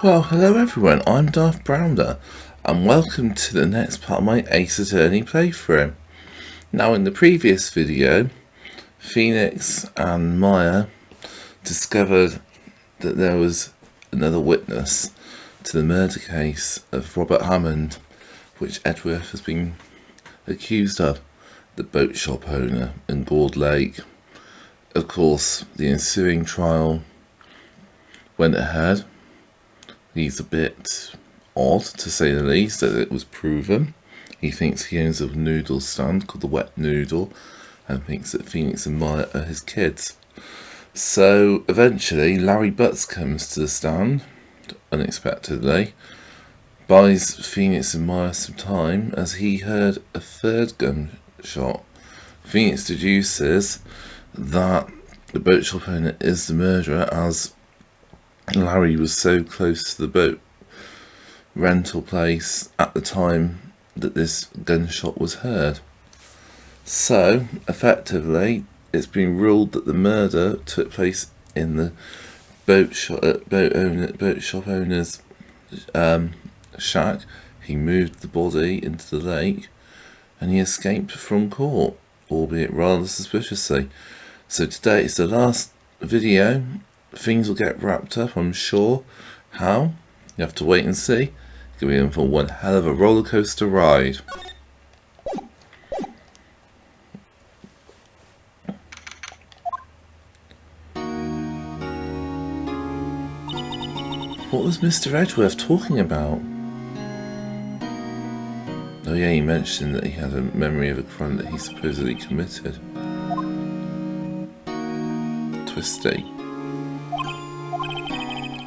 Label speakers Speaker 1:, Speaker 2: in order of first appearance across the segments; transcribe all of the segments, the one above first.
Speaker 1: Well, hello everyone, I'm Darth Browner, and welcome to the next part of my Ace Attorney playthrough. Now, in the previous video, Phoenix and Maya discovered that there was another witness to the murder case of Robert Hammond, which Edgeworth has been accused of, the boat shop owner in Gourd Lake. Of course, the ensuing trial went ahead. He's a bit odd, to say the least, that it was proven. He thinks he owns a noodle stand called the Wet Noodle and thinks that Phoenix and Maya are his kids. So eventually Larry Butts comes to the stand, unexpectedly, buys Phoenix and Maya some time as he heard a third gunshot. Phoenix deduces that the boat shop owner is the murderer, as Larry was so close to the boat rental place at the time that this gunshot was heard. So, effectively, it's been ruled that the murder took place in the boat shop owner's shack. He moved the body into the lake and he escaped from court, albeit rather suspiciously. So today is the last video. Things will get wrapped up, I'm sure. How? You have to wait and see. It's going to be in for one hell of a roller coaster ride. What was Mr. Edgeworth talking about? Oh yeah, he mentioned that he had a memory of a crime that he supposedly committed. Twisty.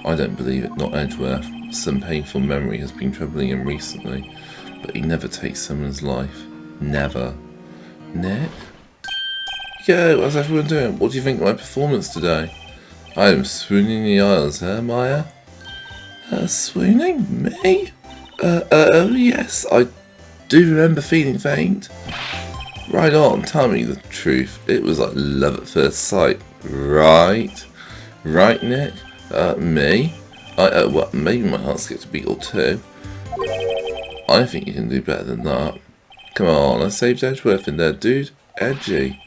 Speaker 1: I don't believe it, not Edgeworth. Some painful memory has been troubling him recently, but he never takes someone's life. Never. Nick? Yo, how's everyone doing? What do you think of my performance today? I am swooning the aisles, Maya? Swooning? Me? Oh yes, I do remember feeling faint. Right on, tell me the truth. It was like love at first sight, right? Right, Nick? Me? Well, maybe my heart skipped a beat or two. I think you can do better than that. Come on, I saved Edgeworth in there, dude. Edgy.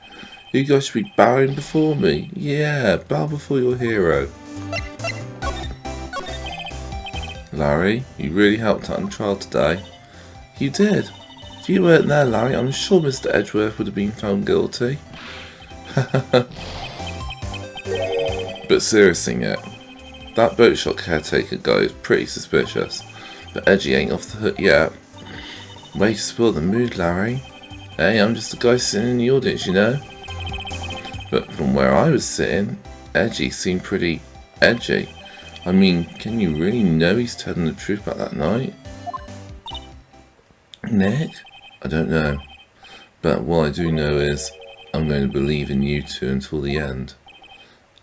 Speaker 1: You guys should be bowing before me. Yeah, bow before your hero. Larry, you really helped out on trial today. You did. If you weren't there, Larry, I'm sure Mr. Edgeworth would have been found guilty. But seriously, Nick. That boat shop caretaker guy is pretty suspicious, but Edgy ain't off the hook yet. Way to spoil the mood, Larry. Hey, I'm just a guy sitting in the audience, you know. But from where I was sitting, Edgy seemed pretty edgy. I mean, can you really know he's telling the truth about that night? Nick? I don't know. But what I do know is, I'm going to believe in you two until the end.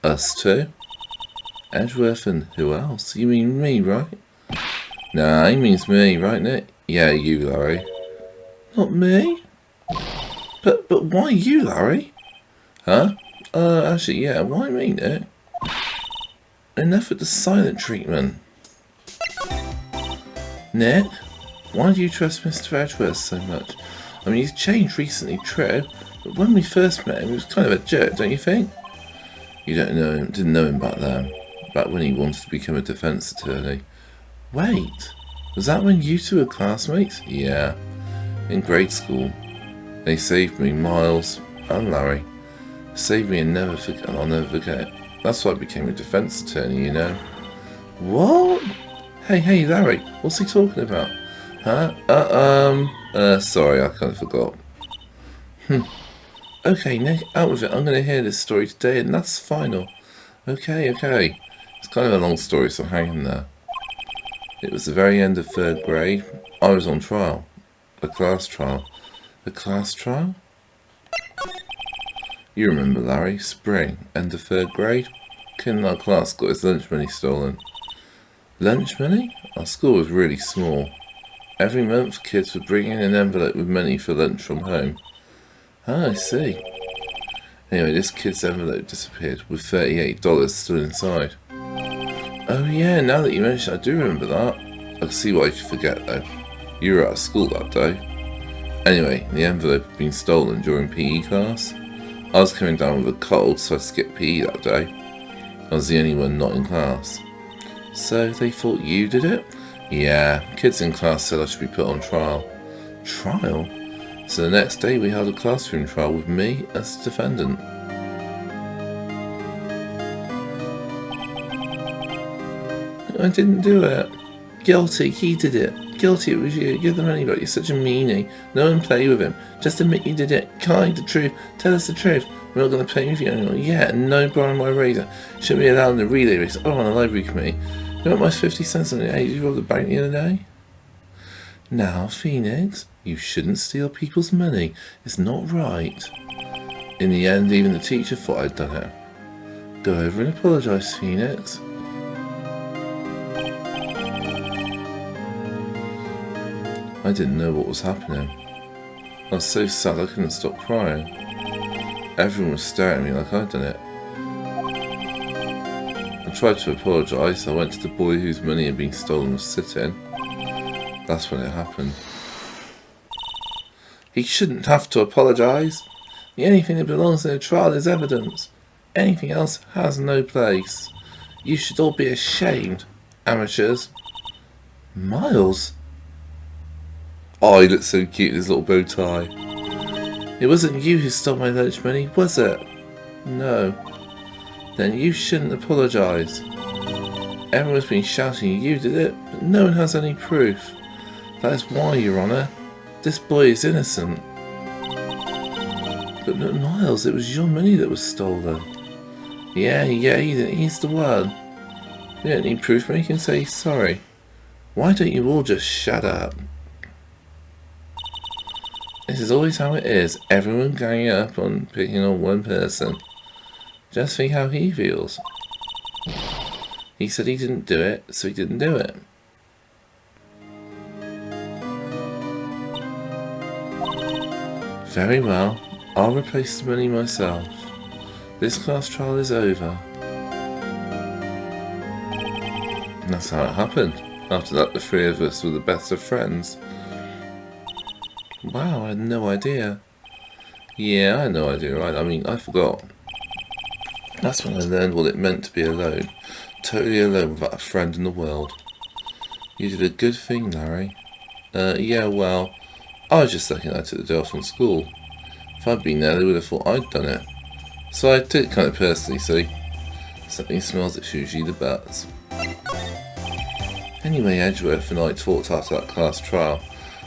Speaker 1: Us two? Edgeworth and who else? You mean me, right? Nah, he means me, right, Nick? Yeah, you, Larry. Not me? But why you, Larry? Huh? Actually, yeah, why me, Nick? Enough with the silent treatment. Nick? Why do you trust Mr. Edgeworth so much? I mean, he's changed recently, true, but when we first met him, he was kind of a jerk, don't you think? You don't know him, didn't know him back then. Back when he wanted to become a defense attorney. Wait, was that when you two were classmates? Yeah, in grade school. They saved me, Miles and Larry. Saved me and I'll never forget it. That's why I became a defense attorney, you know. What? Hey, Larry, what's he talking about? Huh? Sorry, I kind of forgot. Okay, Nick, out with it. I'm going to hear this story today and that's final. Okay. It's kind of a long story, so hang in there. It was the very end of 3rd grade. I was on trial. A class trial. A class trial? You remember, Larry. Spring. End of 3rd grade. Kid in our class got his lunch money stolen. Lunch money? Our school was really small. Every month, kids would bring in an envelope with money for lunch from home. Ah, I see. Anyway, this kid's envelope disappeared with $38 still inside. Oh yeah, now that you mention it, I do remember that. I can see why you forget though. You were out of school that day. Anyway, the envelope had been stolen during PE class. I was coming down with a cold, so I skipped PE that day. I was the only one not in class. So they thought you did it? Yeah, kids in class said I should be put on trial. Trial? So the next day we held a classroom trial with me as the defendant. I didn't do it. Guilty, he did it. Guilty, it was you. Give the money back, you're such a meanie. No one play with him. Just admit you did it. Can't hide the truth. Tell us the truth. We're not going to play with you anymore. Yeah, and no borrowing my razor. Shouldn't be allowed in the relay race. Oh, on the library committee. You want my 50 cents on it? Hey, did you rob the bank the other day? Now, Phoenix, you shouldn't steal people's money. It's not right. In the end, even the teacher thought I'd done it. Go over and apologise, Phoenix. I didn't know what was happening. I was so sad I couldn't stop crying. Everyone was staring at me like I'd done it. I tried to apologise. I went to the boy whose money had been stolen was sitting. That's when it happened. He shouldn't have to apologise. The only thing that belongs in a trial is evidence. Anything else has no place. You should all be ashamed, amateurs. Miles? Oh, he looks so cute in his little bow tie. It wasn't you who stole my lunch money, was it? No. Then you shouldn't apologise. Everyone's been shouting you did it, but no one has any proof. That is why, Your Honour. This boy is innocent. But Miles, it was your money that was stolen. Yeah, he's the one. We don't need proof, but he can say he's sorry. Why don't you all just shut up? This is always how it is. Everyone ganging up on picking on one person. Just think how he feels. He said he didn't do it, so he didn't do it. Very well. I'll replace the money myself. This class trial is over. And that's how it happened. After that, the three of us were the best of friends. Wow, I had no idea. Yeah, I had no idea, right? I mean, I forgot. That's when I learned what it meant to be alone. Totally alone without a friend in the world. You did a good thing, Larry. Yeah, well, I was just lucky I took the day off from school. If I'd been there, they would have thought I'd done it. So I took it kind of personally, see? Something smells it's usually the best. Anyway, Edgeworth and I talked after that class trial.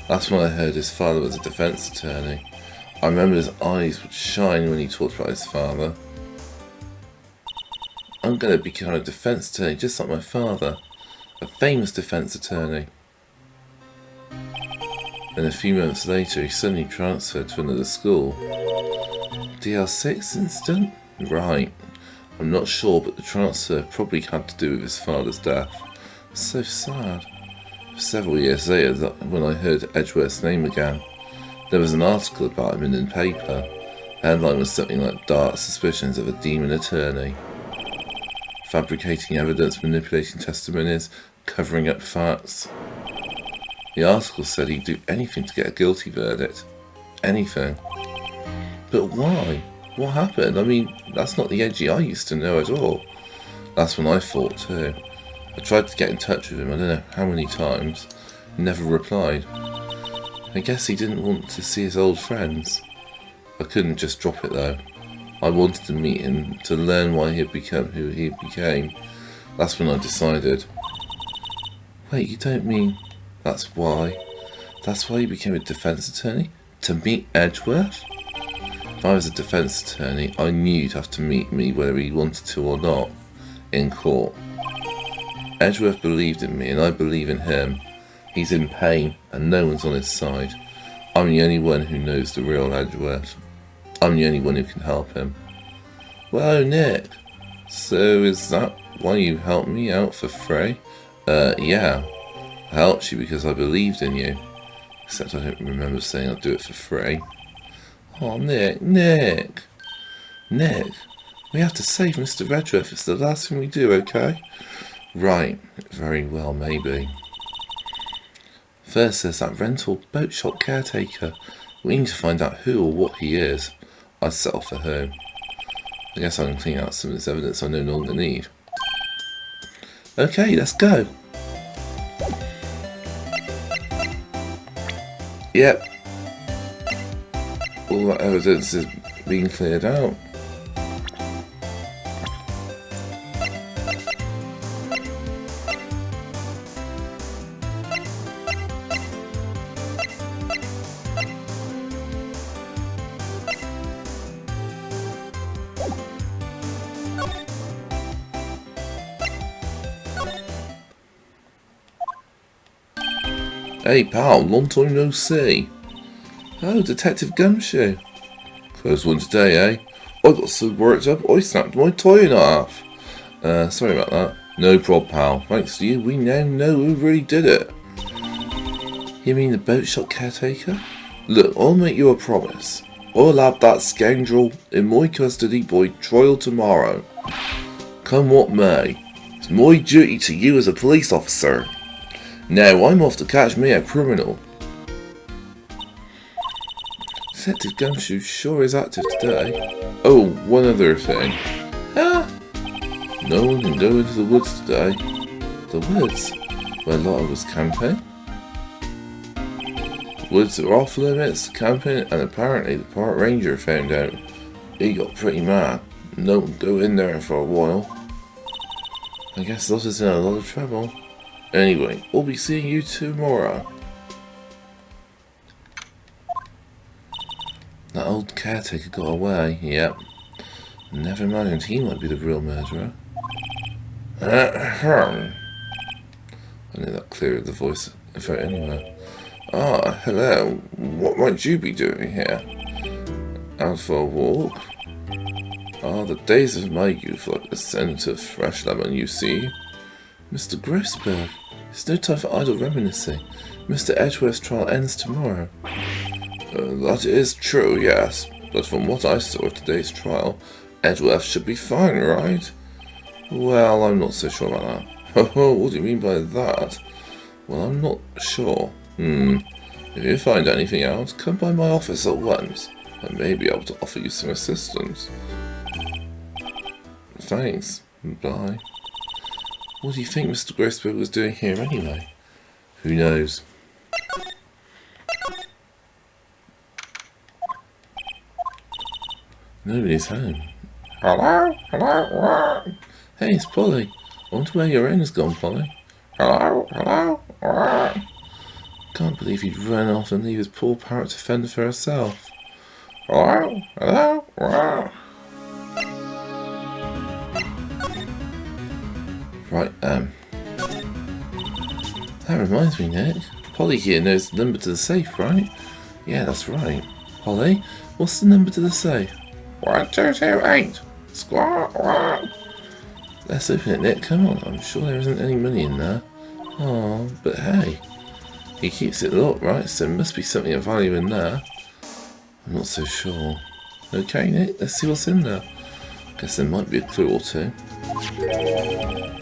Speaker 1: That's when I heard his father was a defence attorney. I remember his eyes would shine when he talked about his father. I'm going to become a defence attorney just like my father. A famous defence attorney. Then a few months later he suddenly transferred to another school. DL6 incident? Right. I'm not sure, but the transfer probably had to do with his father's death. So sad. Several years later, when I heard Edgeworth's name again, there was an article about him in the paper. The headline was something like "Dark Suspicions of a Demon Attorney." Fabricating evidence, manipulating testimonies, covering up facts. The article said he'd do anything to get a guilty verdict. Anything. But why? What happened? I mean, that's not the Edgy I used to know at all. That's when I thought too. I tried to get in touch with him, I don't know how many times. He never replied. I guess he didn't want to see his old friends. I couldn't just drop it though. I wanted to meet him, to learn why he had become who he became. That's when I decided. Wait, you don't mean that's why? That's why you became a defence attorney? To meet Edgeworth? If I was a defence attorney, I knew you'd have to meet me whether he wanted to or not. In court. Edgeworth believed in me and I believe in him. He's in pain and no one's on his side. I'm the only one who knows the real Edgeworth. I'm the only one who can help him. Whoa, Nick. So is that why you helped me out for free? Yeah. I helped you because I believed in you. Except I don't remember saying I'd do it for free. Oh, Nick. We have to save Mr. Edgeworth. It's the last thing we do, okay? Right, very well, maybe. First, there's that rental boat shop caretaker. We need to find out who or what he is. I'd settle for him. I guess I can clean out some of this evidence I no longer need. Okay, let's go. Yep. All that evidence is being cleared out. Hey pal, long time no see. Oh, Detective Gumshoe. Close one today, eh? I got so worked up I snapped my tie in half. Sorry about that. No prob, pal. Thanks to you, we now know who really did it. You mean the boat shop caretaker? Look, I'll make you a promise. I'll have that scoundrel in my custody by trial tomorrow. Come what may. It's my duty to you as a police officer. Now I'm off to catch me a criminal. Detective Gumshoe sure is active today. Oh, one other thing. No one can go into the woods today. The woods? Where Lotta was camping? Woods are off limits to camping, and apparently the park ranger found out. He got pretty mad. No one go in there for a while. I guess Lotta's in a lot of trouble. Anyway, we'll be seeing you tomorrow. That old caretaker got away, yep. Never mind, he might be the real murderer. I knew that cleared the voice effect anyway. Ah, hello. What might you be doing here? Out for a walk? Ah, the days of my youth like the scent of fresh lemon, you see. Mr. Grossberg, it's no time for idle reminiscing. Mr. Edgeworth's trial ends tomorrow. That is true, yes. But from what I saw of today's trial, Edgeworth should be fine, right? Well, I'm not so sure about that. What do you mean by that? Well, I'm not sure. If you find anything out, come by my office at once. I may be able to offer you some assistance. Thanks. Bye. What do you think Mr. Grossberg was doing here anyway? Who knows? Nobody's home. Hello? Hello? Hey, it's Polly. I wonder where your owner's gone, Polly. Hello? Can't believe he'd run off and leave his poor parrot to fend for herself. Hello? Right, that reminds me, Nick. Polly here knows the number to the safe, right? Yeah, that's right. Polly, what's the number to the safe? 1228. Squawk. Let's open it, Nick. Come on, I'm sure there isn't any money in there. Oh, but hey, he keeps it locked, right? So there must be something of value in there. I'm not so sure. Okay, Nick, let's see what's in there. Guess there might be a clue or two.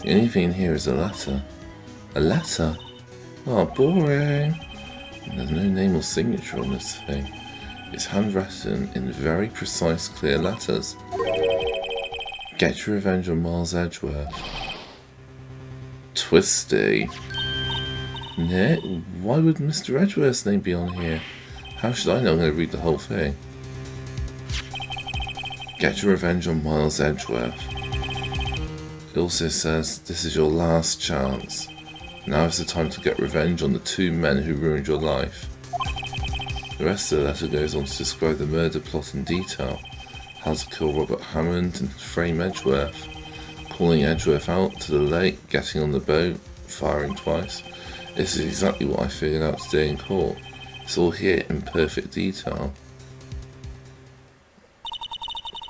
Speaker 1: The only thing in here is a letter. A letter? Oh, boring. There's no name or signature on this thing. It's handwritten in very precise, clear letters. Get your revenge on Miles Edgeworth. Twisty. Nick, why would Mr. Edgeworth's name be on here? How should I know? I'm going to read the whole thing. Get your revenge on Miles Edgeworth. It also says, this is your last chance. Now is the time to get revenge on the two men who ruined your life. The rest of the letter goes on to describe the murder plot in detail. How to kill Robert Hammond and frame Edgeworth. Calling Edgeworth out to the lake, getting on the boat, firing twice. This is exactly what I figured out today in court. It's all here in perfect detail.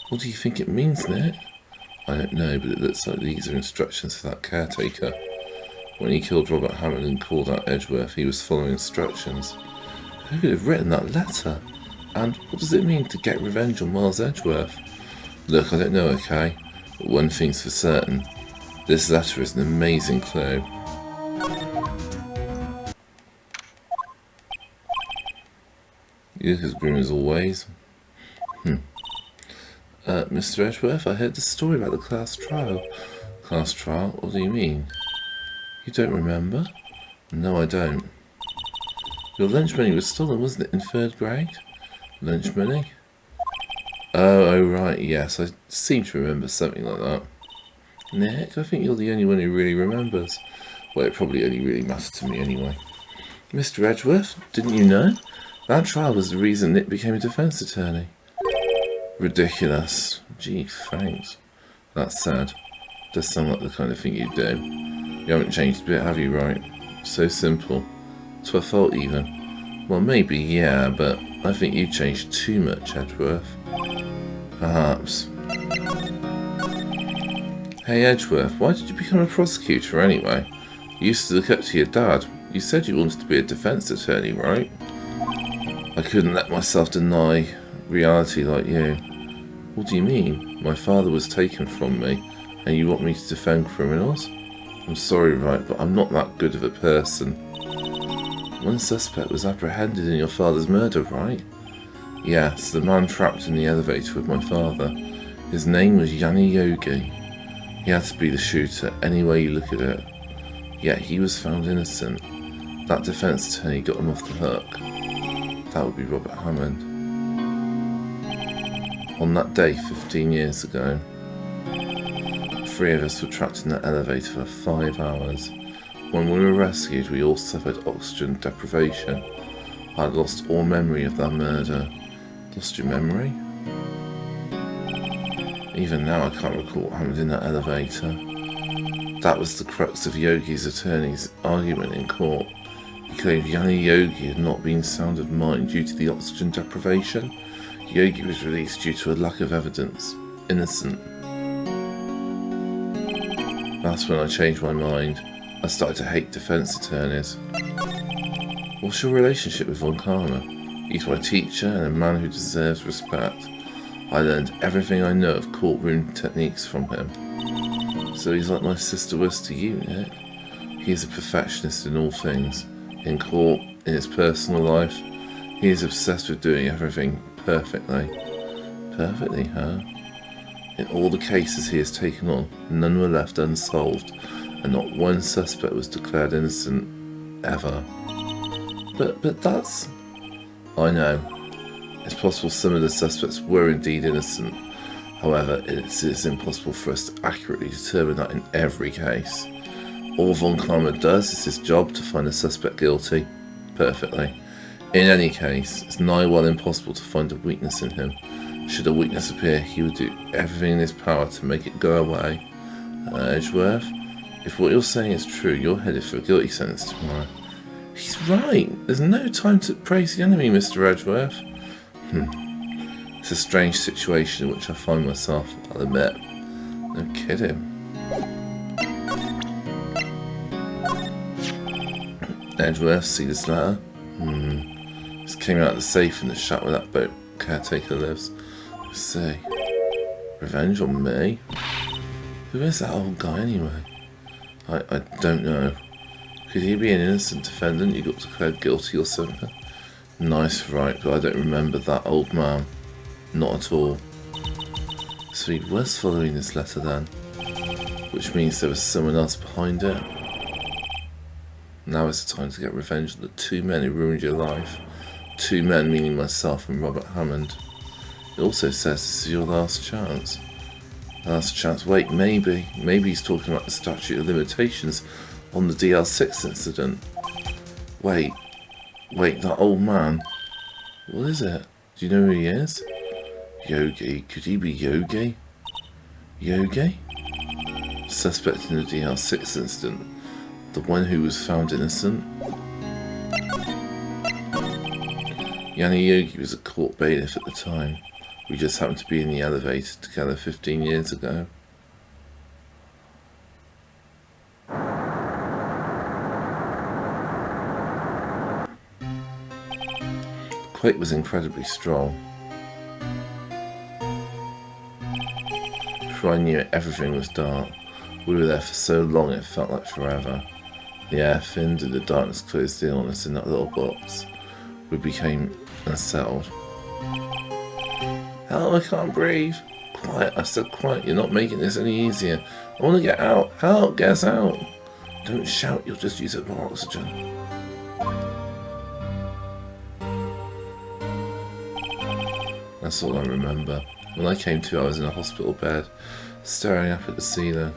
Speaker 1: What do you think it means, Nick? I don't know, but it looks like these are instructions for that caretaker. When he killed Robert Hammond and called out Edgeworth, he was following instructions. Who could have written that letter? And what does it mean to get revenge on Miles Edgeworth? Look, I don't know, okay? But one thing's for certain. This letter is an amazing clue. You look as grim as always. Mr. Edgeworth, I heard the story about the class trial. Class trial? What do you mean? You don't remember? No, I don't. Your lunch money was stolen, wasn't it, in 3rd grade? Lunch money? Oh, right, yes, I seem to remember something like that. Nick, I think you're the only one who really remembers. Well, it probably only really matters to me anyway. Mr. Edgeworth, didn't you know? That trial was the reason Nick became a defence attorney. Ridiculous. Gee, thanks. That's sad. Does sound like the kind of thing you do. You haven't changed a bit, have you, right? So simple. To a fault, even. Well, maybe, yeah, but I think you changed too much, Edgeworth. Perhaps. Hey, Edgeworth, why did you become a prosecutor anyway? You used to look up to your dad. You said you wanted to be a defence attorney, right? I couldn't let myself deny reality like you. What do you mean? My father was taken from me, and you want me to defend criminals? I'm sorry, right, but I'm not that good of a person. One suspect was apprehended in your father's murder, right? Yes, the man trapped in the elevator with my father. His name was Yanni Yogi. He had to be the shooter, any way you look at it. Yet he was found innocent. That defence attorney got him off the hook. That would be Robert Hammond. On that day 15 years ago, 3 of us were trapped in that elevator for 5 hours. When we were rescued, we all suffered oxygen deprivation. I had lost all memory of that murder. Lost your memory? Even now I can't recall what happened in that elevator. That was the crux of Yogi's attorney's argument in court. He claimed Yanni Yogi had not been sound of mind due to the oxygen deprivation. Yogi was released due to a lack of evidence. Innocent. That's when I changed my mind. I started to hate defence attorneys. What's your relationship with Von Karma? He's my teacher and a man who deserves respect. I learned everything I know of courtroom techniques from him. So he's like my sister was to you, Nick. He is a perfectionist in all things. In court, in his personal life, he is obsessed with doing everything perfectly. Perfectly, huh? In all the cases he has taken on, none were left unsolved, and not one suspect was declared innocent, ever. But that's... I know. It's possible some of the suspects were indeed innocent. However, it is impossible for us to accurately determine that in every case. All Von Karma does is his job to find a suspect guilty. Perfectly. In any case, it's nigh well impossible to find a weakness in him. Should a weakness appear, he would do everything in his power to make it go away. Edgeworth, if what you're saying is true, you're headed for a guilty sentence tomorrow. He's right. There's no time to praise the enemy, Mr. Edgeworth. It's a strange situation in which I find myself, I'll admit. No kidding. Edgeworth, see this letter? This came out of the safe in the shack where that boat caretaker lives. Let's see. Revenge on me? Who is that old guy anyway? I don't know. Could he be an innocent defendant you got declared guilty or something? Nice, right, but I don't remember that old man. Not at all. So he was following this letter then. Which means there was someone else behind it. Now is the time to get revenge on the 2 men who ruined your life. 2 men meaning myself and Robert Hammond. It also says this is your last chance. Last chance, wait, maybe he's talking about the statute of limitations on the DL6 incident. Wait, that old man. What is it? Do you know who he is? Yogi, could he be Yogi? Yogi? Suspect in the DL6 incident. The one who was found innocent? Yanni Yogi was a court bailiff at the time. We just happened to be in the elevator together 15 years ago. The quake was incredibly strong. Before I knew it, everything was dark. We were there for so long it felt like forever. The air thinned and the darkness closed in on us in that little box. We became unsettled. Help, I can't breathe. Quiet, I said quiet, you're not making this any easier. I want to get out. Help, get us out. Don't shout, you'll just use up more oxygen. That's all I remember. When I came to, I was in a hospital bed, staring up at the ceiling.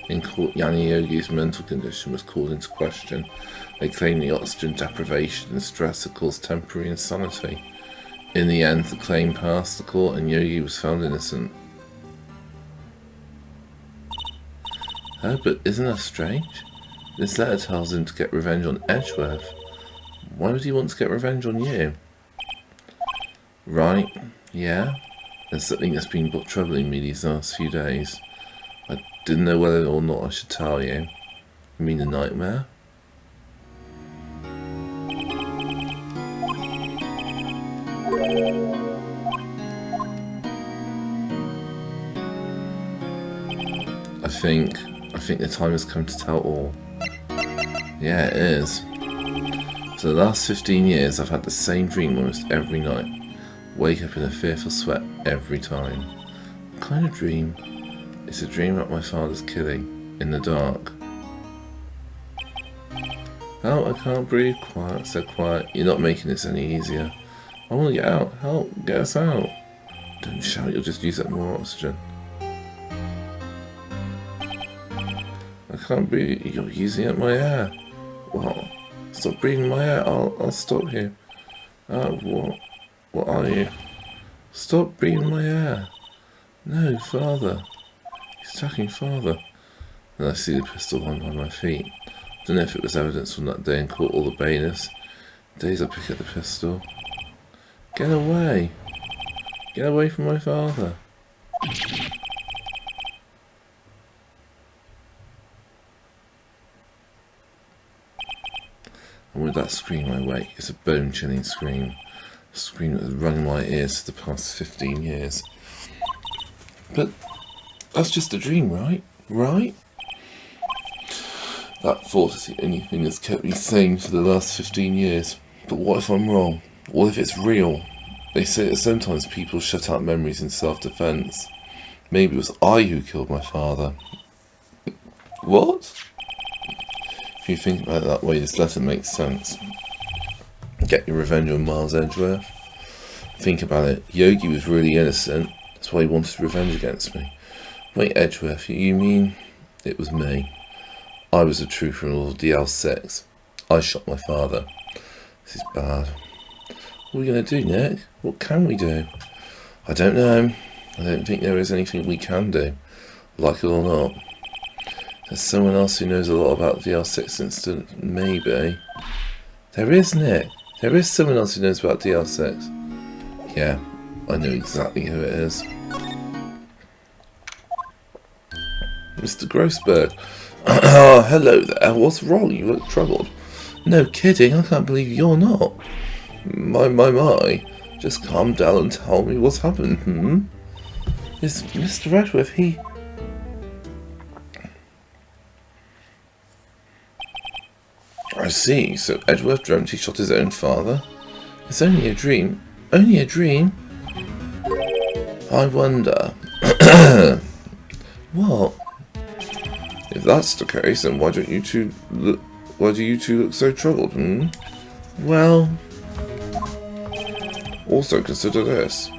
Speaker 1: In court, Yanni Yogi's mental condition was called into question. They claimed the oxygen deprivation and stress had caused temporary insanity. In the end, the claim passed the court and Yogi was found innocent. Oh, but isn't that strange? This letter tells him to get revenge on Edgeworth. Why would he want to get revenge on you? Right, yeah. There's something that's been troubling me these last few days. I didn't know whether or not I should tell you. You mean the nightmare? I think the time has come to tell all. Yeah, it is. For the last 15 years, I've had the same dream almost every night. Wake up in a fearful sweat every time. What kind of dream? It's a dream about my father's killing, in the dark. Help, I can't breathe. Quiet, so quiet. You're not making this any easier. I want to get out. Help, get us out. Don't shout, you'll just use up more oxygen. I can't breathe. You're using up my air. What? Stop breathing my air. I'll stop here. What are you? Stop breathing my air. No, father. He's attacking father. Then I see the pistol lying by my feet. Don't know if it was evidence from that day in court or the bailiffs. Days I pick up the pistol. Get away. Get away from my father. And with that scream I wake. It's a bone-chilling scream. A scream that has rung in my ears for the past 15 years. But that's just a dream, right? Right? That thought is the only thing that's kept me sane for the last 15 years. But what if I'm wrong? What if it's real? They say that sometimes people shut out memories in self-defense. Maybe it was I who killed my father. What? If you think about it that way, this letter makes sense. Get your revenge on Miles Edgeworth. Think about it. Yogi was really innocent. That's why he wanted revenge against me. Wait, Edgeworth, you mean it was me? I was the trooper in all of DL6. I shot my father. This is bad. What are we going to do, Nick? What can we do? I don't know. I don't think there is anything we can do. Like it or not. There's someone else who knows a lot about the DL6 incident. Maybe. There is, Nick. There is someone else who knows about DL6. Yeah, I know exactly who it is. Mr. Grossberg. Hello there. What's wrong? You look troubled. No kidding. I can't believe you're not. My. Just calm down and tell me what's happened, Is Mr. Edgeworth, he... I see. So Edgeworth dreamt he shot his own father? It's only a dream. Only a dream? I wonder... What? If that's the case, then why do you two look so troubled, Well... Also consider this.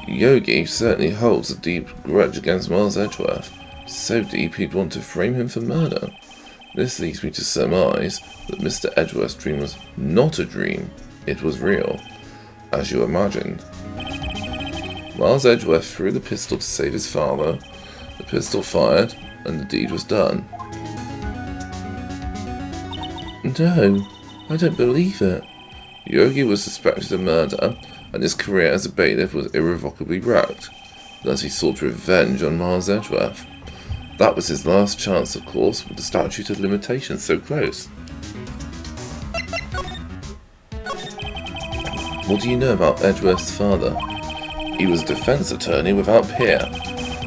Speaker 1: Yogi certainly holds a deep grudge against Miles Edgeworth. So deep he'd want to frame him for murder. This leads me to surmise that Mr. Edgeworth's dream was not a dream, it was real, as you imagined. Miles Edgeworth threw the pistol to save his father, the pistol fired, and the deed was done. No, I don't believe it. Yogi was suspected of murder, and his career as a bailiff was irrevocably wrecked. Thus he sought revenge on Miles Edgeworth. That was his last chance, of course, with the statute of limitations so close. What do you know about Edgeworth's father? He was a defense attorney without peer.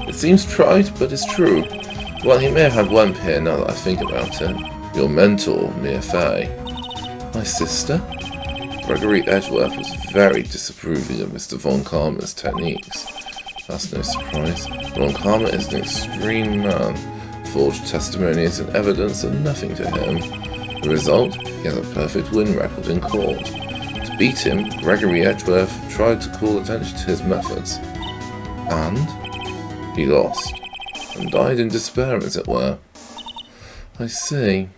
Speaker 1: It seems trite, but it's true. Well, he may have had one peer now that I think about it. Your mentor, Mia Fey. My sister? Gregory Edgeworth was very disapproving of Mr. Von Karma's techniques. That's no surprise. Von Karma is an extreme man. Forged testimonies and evidence are nothing to him. The result? He has a perfect win record in court. To beat him, Gregory Edgeworth tried to call attention to his methods. And he lost. And died in despair, as it were. I see.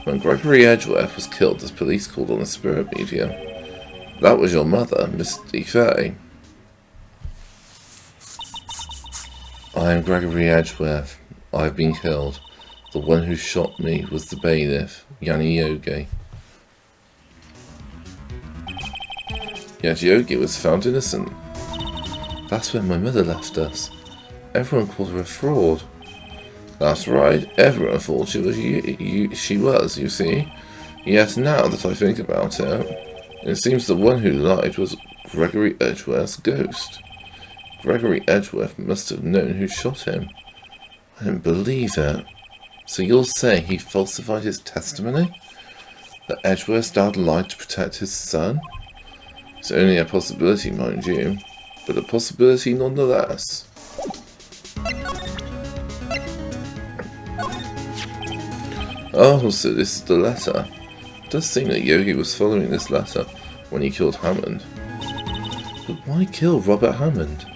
Speaker 1: When Gregory Edgeworth was killed, the police called on the spirit medium. That was your mother, Miss Fey. I am Gregory Edgeworth. I have been killed. The one who shot me was the bailiff, Yanni Yogi. Yet Yogi was found innocent. That's when my mother left us. Everyone called her a fraud. That's right, everyone thought she was, you see. Yet now that I think about it seems the one who lied was Gregory Edgeworth's ghost. Gregory Edgeworth must have known who shot him. I don't believe it. So you're saying he falsified his testimony? That Edgeworth's dad lied to protect his son? It's only a possibility, mind you, but a possibility nonetheless. Oh, so this is the letter. It does seem that Yogi was following this letter when he killed Hammond. But why kill Robert Hammond?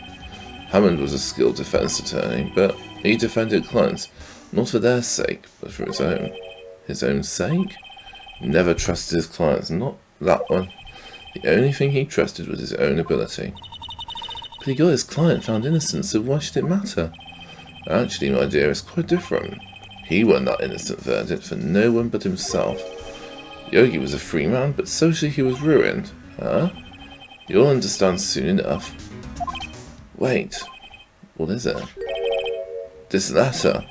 Speaker 1: Hammond was a skilled defense attorney, but he defended clients not for their sake, but for his own. His own sake? He never trusted his clients, not that one. The only thing he trusted was his own ability. But he got his client found innocent, so why should it matter? Actually, my dear, it's quite different. He won that innocent verdict for no one but himself. Yogi was a free man, but socially he was ruined. Huh? You'll understand soon enough. Wait, what is it? This letter.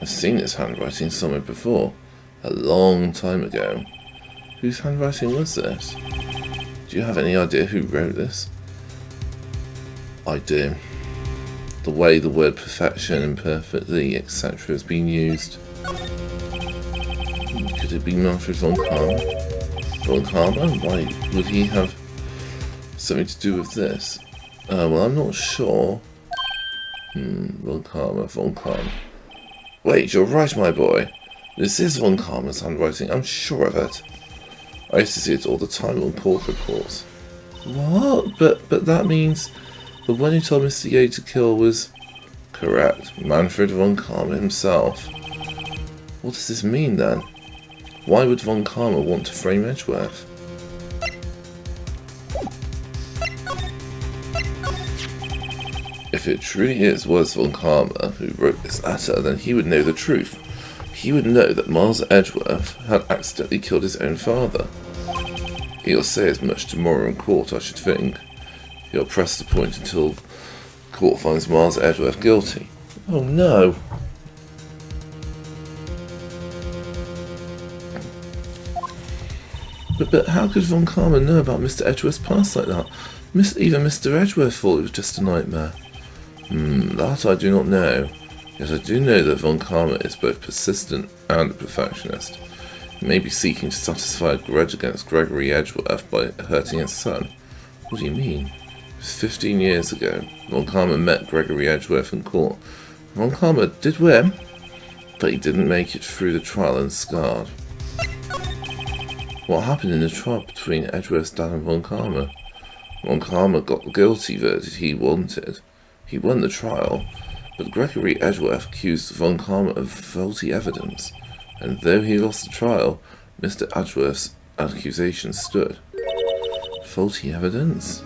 Speaker 1: I've seen this handwriting somewhere before, a long time ago. Whose handwriting was this? Do you have any idea who wrote this? I do. The way the word perfection and perfectly, etc. has been used. Could it be Manfred von Karma? Von Karma? Why would he have something to do with this? Well, I'm not sure. Von Karma. Wait, you're right, my boy. This is Von Karma's handwriting, I'm sure of it. I used to see it all the time on court reports. What? But that means the one who told Mr. Yogi to kill was... Correct, Manfred von Karma himself. What does this mean then? Why would von Karma want to frame Edgeworth? If it truly was von Karma who wrote this letter, then he would know the truth. He would know that Miles Edgeworth had accidentally killed his own father. He'll say as much tomorrow in court, I should think. He'll press the point until court finds Miles Edgeworth guilty. Oh no! But how could von Karma know about Mr. Edgeworth's past like that? Even Mr. Edgeworth thought it was just a nightmare. That I do not know. Yet I do know that von Karma is both persistent and a perfectionist. He may be seeking to satisfy a grudge against Gregory Edgeworth by hurting his son. What do you mean? It was 15 years ago. Von Karma met Gregory Edgeworth in court. Von Karma did win, but he didn't make it through the trial and scarred. What happened in the trial between Edgeworth's dad and von Karma? Von Karma got the guilty verdict he wanted. He won the trial, but Gregory Edgeworth accused von Karma of faulty evidence, and though he lost the trial, Mr. Edgeworth's accusation stood. Faulty evidence?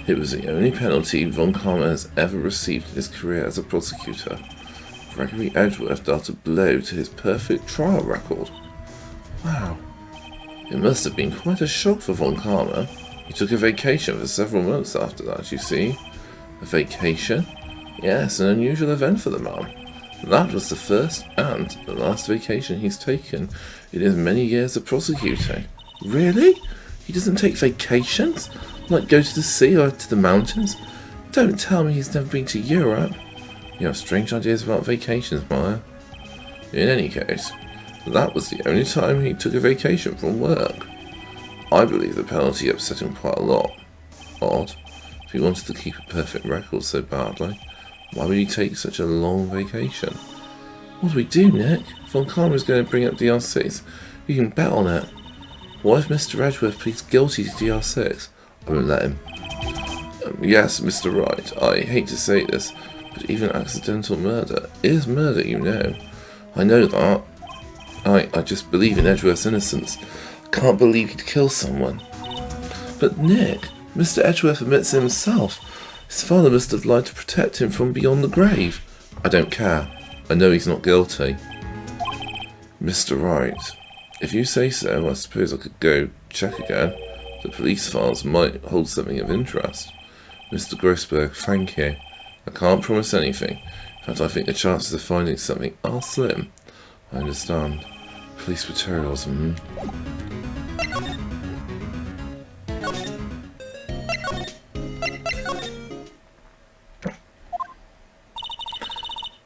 Speaker 1: It was the only penalty von Karma has ever received in his career as a prosecutor. Gregory Edgeworth dealt a blow to his perfect trial record. Wow. It must have been quite a shock for von Karma. He took a vacation for several months after that, you see. A vacation? Yes, an unusual event for the man. That was the first and the last vacation he's taken in his many years of prosecuting. Really? He doesn't take vacations? Like go to the sea or to the mountains? Don't tell me he's never been to Europe. You have strange ideas about vacations, Maya. In any case, that was the only time he took a vacation from work. I believe the penalty upset him quite a lot. Odd. If he wanted to keep a perfect record so badly, why would he take such a long vacation? What do we do, Nick? Von Karma's going to bring up DR6. You can bet on it. What if Mr. Edgeworth pleads guilty to DR6? I won't let him. Yes, Mr. Wright, I hate to say this, but even accidental murder is murder, you know. I know that. I just believe in Edgeworth's innocence. I can't believe he'd kill someone. But Nick, Mr. Edgeworth admits it himself. His father must have lied to protect him from beyond the grave. I don't care. I know he's not guilty. Mr. Wright, if you say so, I suppose I could go check again. The police files might hold something of interest. Mr. Grossberg, thank you. I can't promise anything. In fact, I think the chances of finding something are slim. I understand. Police materials,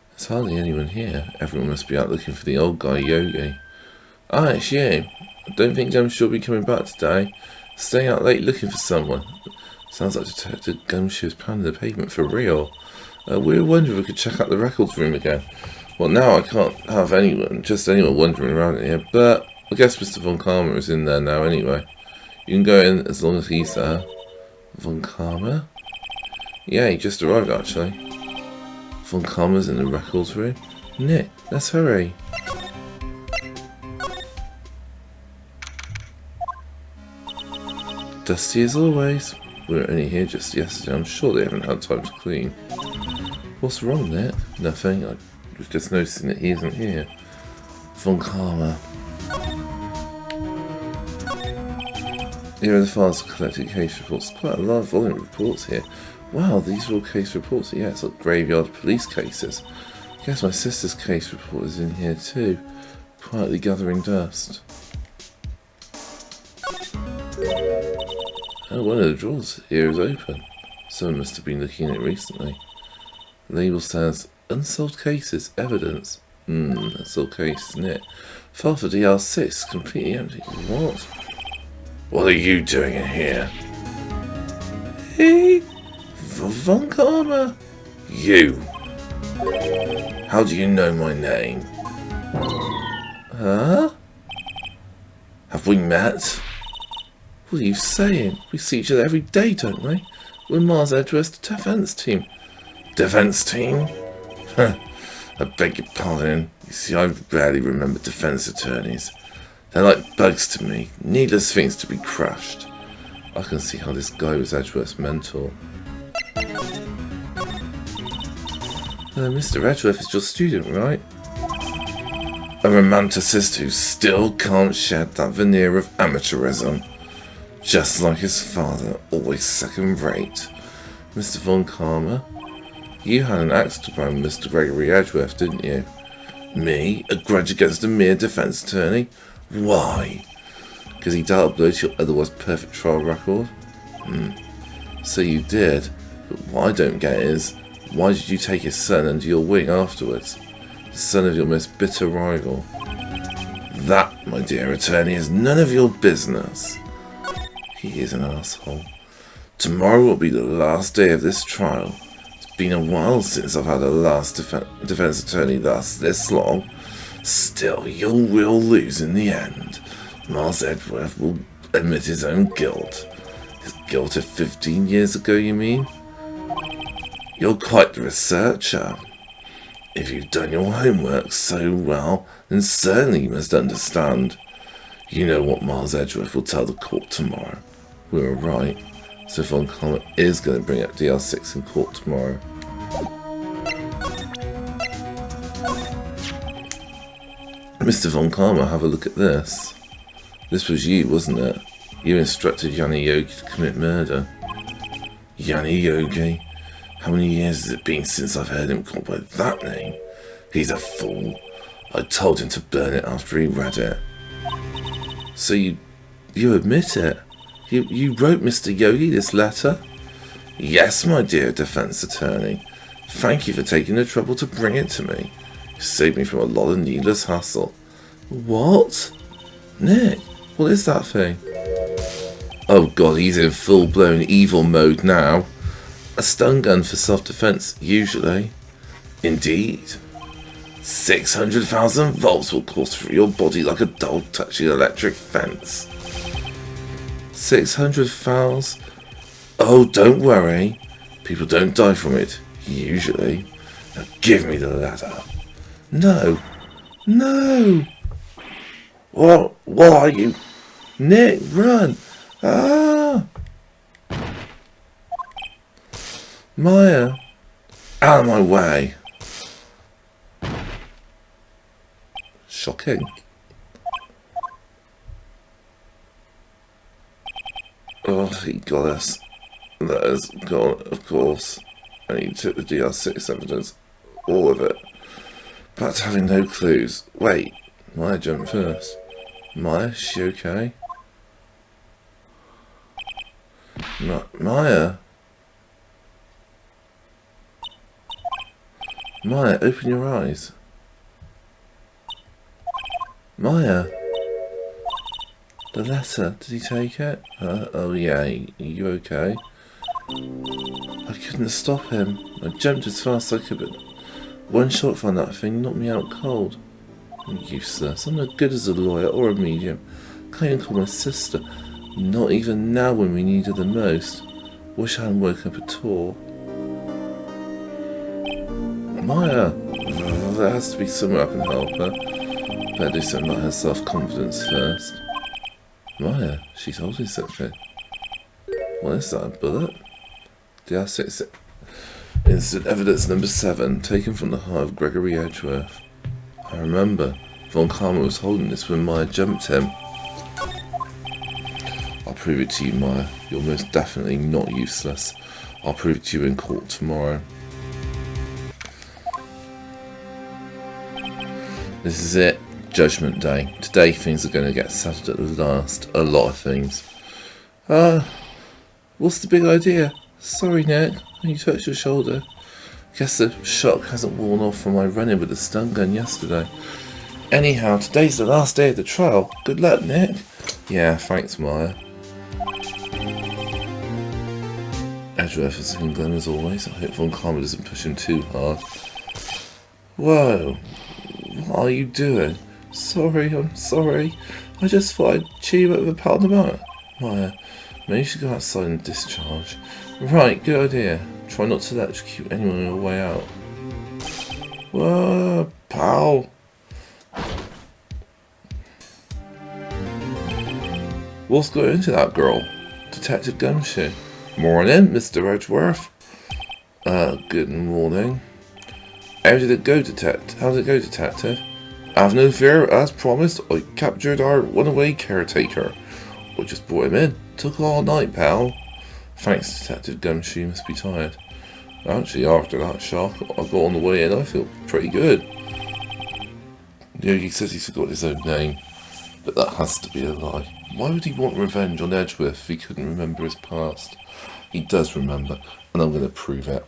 Speaker 1: There's hardly anyone here. Everyone must be out looking for the old guy, Yogi. Ah, it's you. I don't think Gumshoe will be coming back today. Staying out late looking for someone. Sounds like Detective Gumshoe is pounding the pavement for real. We were wondering if we could check out the records room again. Well, now I can't have anyone wandering around in here, but I guess Mr. Von Karma is in there now anyway. You can go in as long as he's there. Von Karma? Yeah, he just arrived actually. Von Karma's in the records room. Nick, let's hurry. Dusty as always. We were only here just yesterday. I'm sure they haven't had time to clean. What's wrong, Nick? Nothing. I was just noticing that he isn't here. Von Karma. Here are the files for collecting case reports. Quite a large volume of reports here. Wow, these are all case reports. Yeah, it's like graveyard police cases. I guess my sister's case report is in here too. Quietly gathering dust. Oh, one of the drawers here is open. Someone must have been looking at it recently. The label says, unsolved cases, evidence. Unsolved case, isn't it? File for DR6, completely empty. What? What are you doing in here? Hey, Von Karma. You. How do you know my name? Huh? Have we met? What are you saying? We see each other every day, don't we? We're Miles Edgeworth's defence team. Defence team? I beg your pardon. You see, I rarely remember defence attorneys. They're like bugs to me. Needless things to be crushed. I can see how this guy was Edgeworth's mentor. Mr. Edgeworth is your student, right? A romanticist who still can't shed that veneer of amateurism. Just like his father, always second-rate. Mr. Von Karma, you had an axe to grind with Mr. Gregory Edgeworth, didn't you? Me? A grudge against a mere defence attorney? Why? Because he dealt blow to your otherwise perfect trial record? So you did, but what I don't get is, why did you take his son under your wing afterwards? The son of your most bitter rival. That, my dear attorney, is none of your business. He is an asshole. Tomorrow will be the last day of this trial. It's been a while since I've had a last defense attorney last this long. Still, you will lose in the end. Miles Edgeworth will admit his own guilt. His guilt of 15 years ago, you mean? You're quite the researcher. If you've done your homework so well, then certainly you must understand. You know what Miles Edgeworth will tell the court tomorrow. We were right. So Von Karma is going to bring up DR6 in court tomorrow. Mr. Von Karma, have a look at this. This was you, wasn't it? You instructed Yanni Yogi to commit murder. Yanni Yogi? How many years has it been since I've heard him called by that name? He's a fool. I told him to burn it after he read it. So you admit it? You wrote Mr. Yogi this letter? Yes, my dear defense attorney. Thank you for taking the trouble to bring it to me. You saved me from a lot of needless hassle. What? Nick, what is that thing? Oh god, he's in full-blown evil mode now. A stun gun for self-defense, usually. Indeed. 600,000 volts will course through your body like a dog touching an electric fence. 600,000? Oh, don't worry. People don't die from it, usually. Now give me the ladder. No. No! What are you? Nick, run! Ah! Maya, out of my way. Shocking. Oh, he got us. That is gone, of course. And he took the DR6 evidence. All of it. But having no clues. Wait, Maya jumped first. Maya, is she okay? Maya? Maya, open your eyes. Maya? The letter, did he take it? Oh yeah, you okay? I couldn't stop him. I jumped as fast as I could, but one shot from that thing knocked me out cold. I'm useless. I'm not good as a lawyer or a medium. Can't even call my sister. Not even now when we need her the most. Wish I hadn't woken up at all. Maya! There has to be somewhere I can help her. Better do something about her self-confidence first. Maya, she's holding something. What is that, a bullet? DR6 Incident Evidence number 7, taken from the heart of Gregory Edgeworth. I remember, Von Karma was holding this when Maya jumped him. I'll prove it to you, Maya. You're most definitely not useless. I'll prove it to you in court tomorrow. This is it. Judgment Day. Today things are going to get settled at last. A lot of things. What's the big idea? Sorry, Nick. You touched your shoulder. Guess the shock hasn't worn off from my run-in with the stun gun yesterday. Anyhow, today's the last day of the trial. Good luck, Nick. Yeah, thanks, Maya. Edgeworth is looking glim as always. I hope Von Karma doesn't push him too hard. Whoa. What are you doing? Sorry, I'm sorry. I just thought I'd cheer you up with a pat on the back. Maya, maybe you should go outside and discharge. Right, good idea. Try not to electrocute anyone on your way out. Whoa, pal. What's got into that girl? Detective Gumshoe. Morning, Mr. Edgeworth. Good morning. How did it go, detective? Have no fear, as promised, I captured our runaway caretaker. I just brought him in. Took all night, pal. Thanks, Detective Gumshoe, you must be tired. Actually, after that shock, I got on the way in, I feel pretty good. Yogi says he's forgot his own name, but that has to be a lie. Why would he want revenge on Edgeworth if he couldn't remember his past? He does remember, and I'm going to prove it.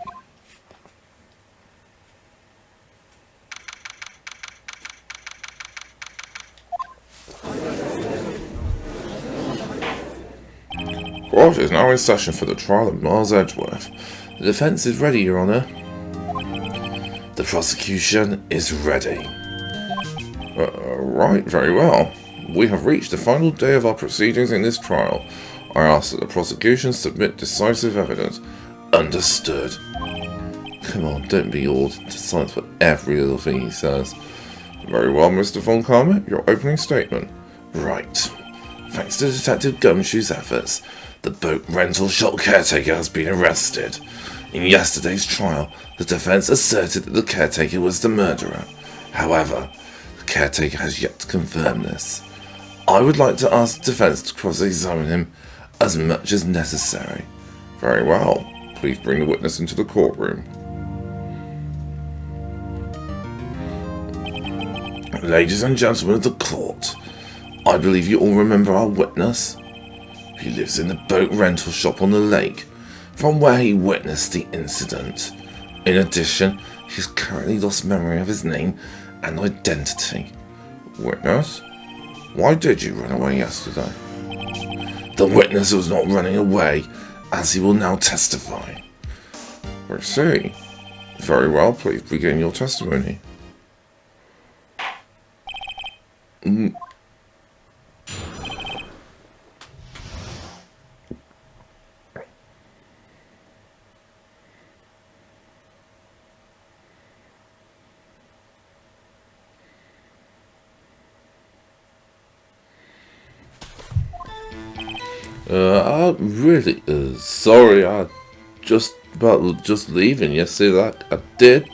Speaker 1: Court is now in session for the trial of Miles Edgeworth. The defence is ready, Your Honour. The prosecution is ready. Right, very well. We have reached the final day of our proceedings in this trial. I ask that the prosecution submit decisive evidence. Understood. Come on, don't be awed to silence for every little thing he says. Very well, Mr. Von Karma, your opening statement. Right. Thanks to Detective Gumshoe's efforts, the boat rental shop caretaker has been arrested. In yesterday's trial, the defence asserted that the caretaker was the murderer. However, the caretaker has yet to confirm this. I would like to ask the defence to cross-examine him as much as necessary. Very well. Please bring the witness into the courtroom. Ladies and gentlemen of the court, I believe you all remember our witness. He lives in the boat rental shop on the lake, from where he witnessed the incident. In addition, he's currently lost memory of his name and identity. Witness? Why did you run away yesterday? The witness was not running away, as he will now testify. I see. Very well, please begin your testimony. Sorry, I just leaving yesterday, like I did,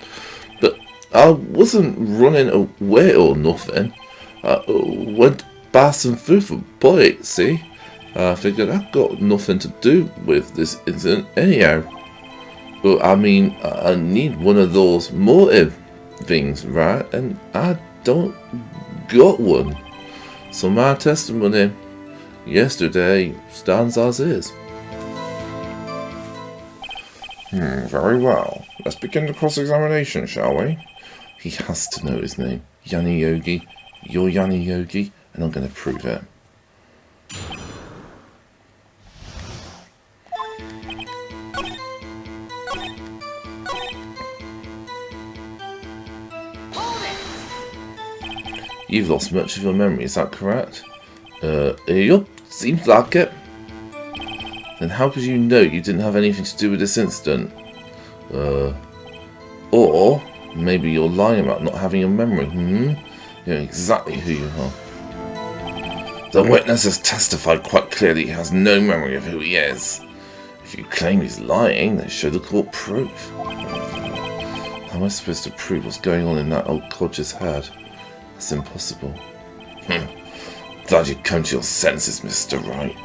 Speaker 1: but I wasn't running away or nothing. I went buy some food for boy, see? I figured I've got nothing to do with this incident anyhow. But I mean, I need one of those motive things, right? And I don't got one. So my testimony yesterday stands as is. Very well. Let's begin the cross-examination, shall we? He has to know his name. Yanni Yogi. You're Yanni Yogi, and I'm going to prove it. You've lost much of your memory, is that correct? Yup, seems like it. Then how could you know you didn't have anything to do with this incident? Or maybe you're lying about not having a memory, You know exactly who you are. The witness has testified quite clearly he has no memory of who he is. If you claim he's lying, then show the court proof. How am I supposed to prove what's going on in that old codger's head? It's impossible. Glad you come to your senses, Mr. Wright.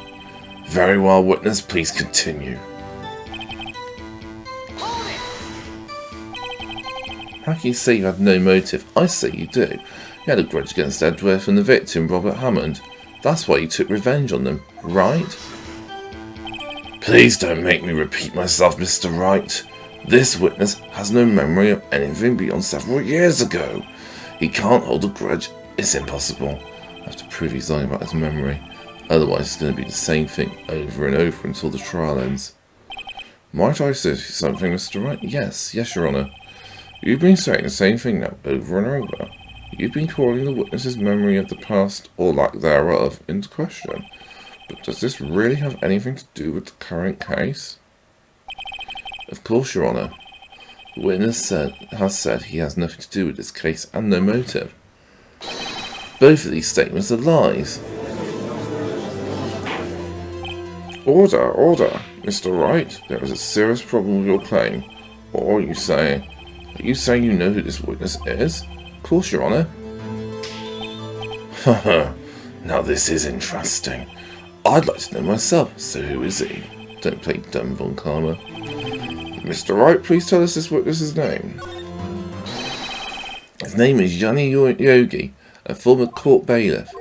Speaker 1: Very well, witness, please continue. How can you say you had no motive? I say you do. You had a grudge against Edgeworth and the victim, Robert Hammond. That's why you took revenge on them, right? Please don't make me repeat myself, Mr. Wright. This witness has no memory of anything beyond several years ago. He can't hold a grudge. It's impossible. I have to prove he's lying about his memory. Otherwise, it's going to be the same thing over and over until the trial ends. Might I say something, Mr. Wright? Yes, Your Honour. You've been saying the same thing now over and over. You've been calling the witness's memory of the past, or lack thereof, into question. But does this really have anything to do with the current case? Of course, Your Honour. The witness has said he has nothing to do with this case and no motive. Both of these statements are lies. Order, order, Mr. Wright. There is a serious problem with your claim. Or are you saying you know who this witness is? Of course, Your Honour. Haha, now this is interesting. I'd like to know myself, so who is he? Don't play dumb, Von Karma. Mr. Wright, please tell us this witness's name. His name is Yanni Yogi, a former court bailiff.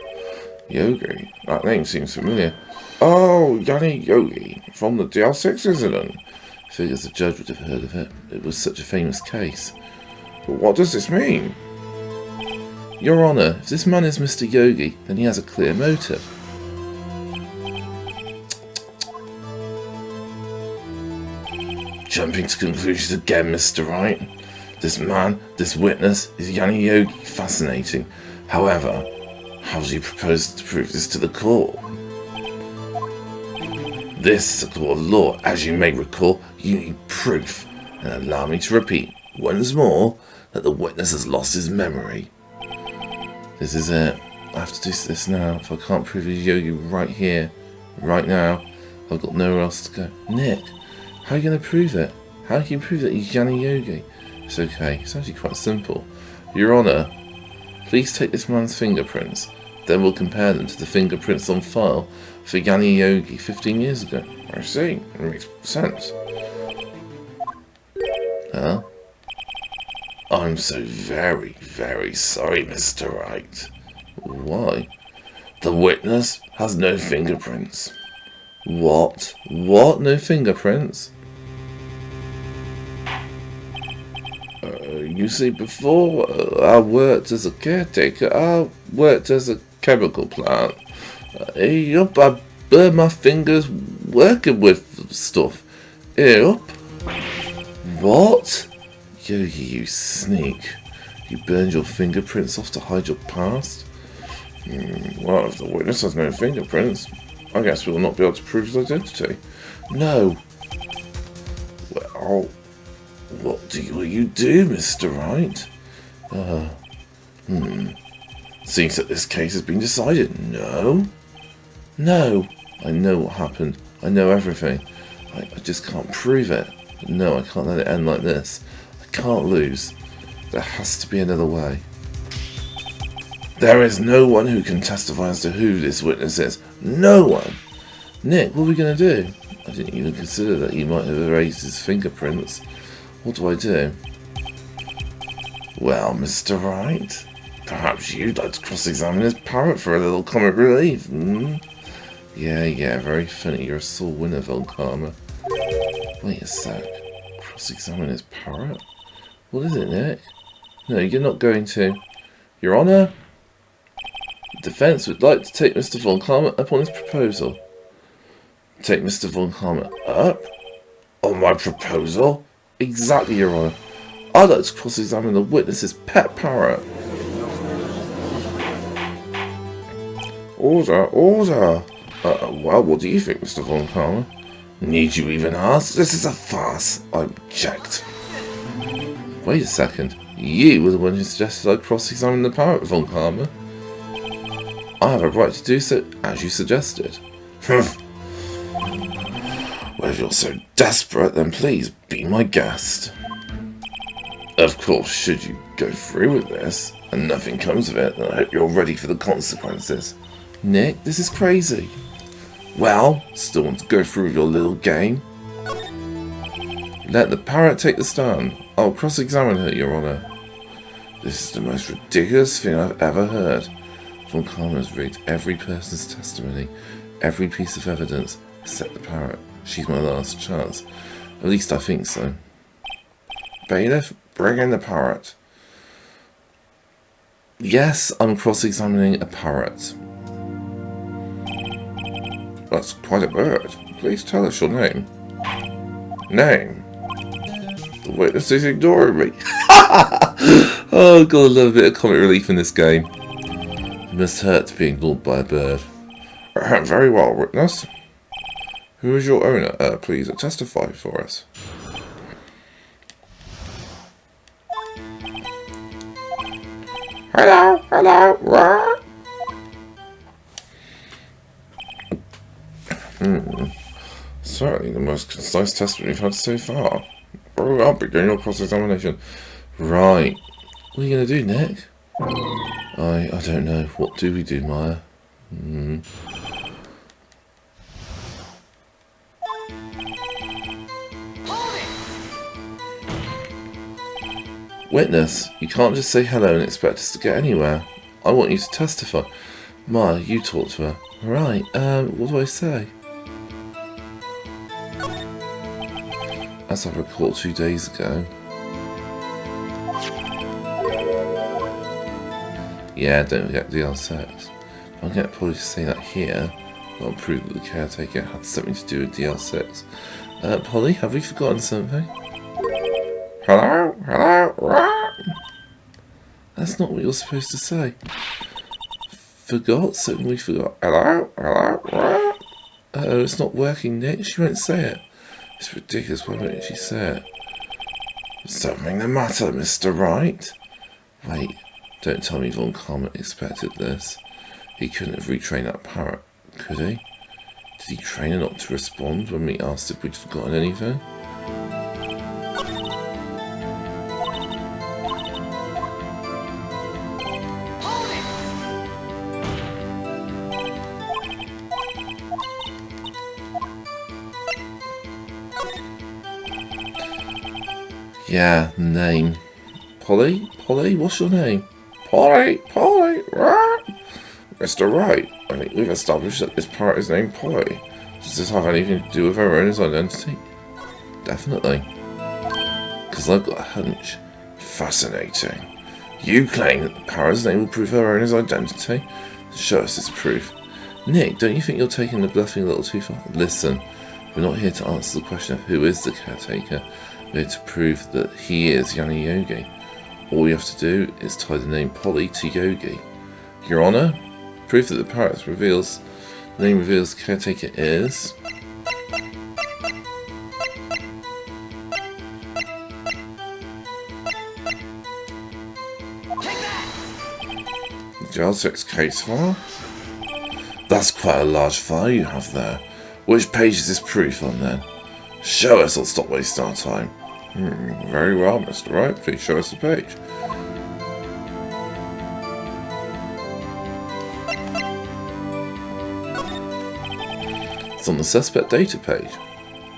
Speaker 1: Yogi? That name seems familiar. Oh, Yanni Yogi, from the DL6 incident. Figures the judge would have heard of it. It was such a famous case. But what does this mean? Your Honour, if this man is Mr. Yogi, then he has a clear motive. Jumping to conclusions again, Mr. Wright. This man, this witness, is Yanni Yogi. Fascinating. However, how do you propose to prove this to the court? This is a court of law. As you may recall, you need proof. And allow me to repeat, once more, that the witness has lost his memory. This is it. I have to do this now. If I can't prove he's Yogi right here, right now, I've got nowhere else to go. Nick, how are you going to prove it? How can you prove that he's Yanni Yogi? It's okay. It's actually quite simple. Your Honour, please take this man's fingerprints. Then we'll compare them to the fingerprints on file for Yanni Yogi 15 years ago. I see. It makes sense. Huh? I'm so very, very sorry, Mr. Wright. Why? The witness has no fingerprints. What? What? No fingerprints? You see, before I worked as a caretaker, I worked as a chemical plant. Yup, I burned my fingers working with stuff. Yup. What? You sneak. You burned your fingerprints off to hide your past? Well, if the witness has no fingerprints, I guess we will not be able to prove his identity. No. Well, what will you do, Mr. Wright? Seems that this case has been decided. No. No. I know what happened. I know everything. I just can't prove it. But no, I can't let it end like this. I can't lose. There has to be another way. There is no one who can testify as to who this witness is. No one! Nick, what are we going to do? I didn't even consider that he might have erased his fingerprints. What do I do? Well, Mr. Wright, perhaps you'd like to cross-examine his parrot for a little comic relief, Yeah, very funny. You're a sore winner, Volkarma. Wait a sec. Cross-examine his parrot? What is it, Nick? No, you're not going to. Your Honour, the defence would like to take Mr. Volkarma up on his proposal. Take Mr. Volkarma up? On my proposal? Exactly, Your Honour. I'd like to cross-examine the witness's pet parrot. Order, order. Well, what do you think, Mr. Volkarma? Need you even ask? This is a farce. I object. Wait a second. You were the one who suggested I cross-examine the parrot, Volkarma. I have a right to do so, as you suggested. Well, if you're so desperate, then please be my guest. Of course, should you go through with this, and nothing comes of it, then I hope you're ready for the consequences. Nick, this is crazy. Well, still want to go through with your little game? Let the parrot take the stand. I'll cross-examine her, Your Honour. This is the most ridiculous thing I've ever heard. Volkarma has rigged every person's testimony, every piece of evidence, except the parrot. She's my last chance. At least I think so. Bailiff, bring in the parrot. Yes, I'm cross-examining a parrot. That's quite a bird. Please tell us your name. Name? The witness is ignoring me. Oh, God, I love a bit of comic relief in this game. It must hurt to be ignored by a bird. Very well, witness. Who is your owner? Please testify for us. Hello, hello. Certainly the most concise testimony we've had so far. Very well, begin your cross-examination. Right. What are you going to do, Nick? I don't know. What do we do, Maya? Witness, you can't just say hello and expect us to get anywhere. I want you to testify. Maya, you talk to her. Right, what do I say? As I recall 2 days ago. Yeah, don't forget DL6. I'll get Polly to say that here. I'll prove that the caretaker had something to do with DL6. Polly, have we forgotten something? Hello? Hello? That's not what you're supposed to say. Forgot? Something we forgot. Hello? Hello? Oh, it's not working, Nick. She won't say it. It's ridiculous. Why won't she say it? Something the matter, Mr. Wright? Wait. Don't tell me Volkarma expected this. He couldn't have retrained that parrot, could he? Did he train her not to respond when we asked if we'd forgotten anything? Yeah, name. Polly? Polly? What's your name? Polly! Polly! Mr. Wright, I think we've established that this parrot is named Polly. Does this have anything to do with her owner's identity? Definitely. Because I've got a hunch. Fascinating. You claim that the parrot's name will prove her owner's identity? Show us this proof. Nick, don't you think you're taking the bluffing a little too far? Listen, we're not here to answer the question of who is the caretaker. We're here to prove that he is Yanni Yogi. All we have to do is tie the name Polly to Yogi. Your Honour, proof that the parrot reveals the name reveals the caretaker is... Jail 6 case file? That's quite a large file you have there. Which page is this proof on then? Show us, or stop wasting our time. Very well, Mr. Wright. Please show us the page. It's on the suspect data page.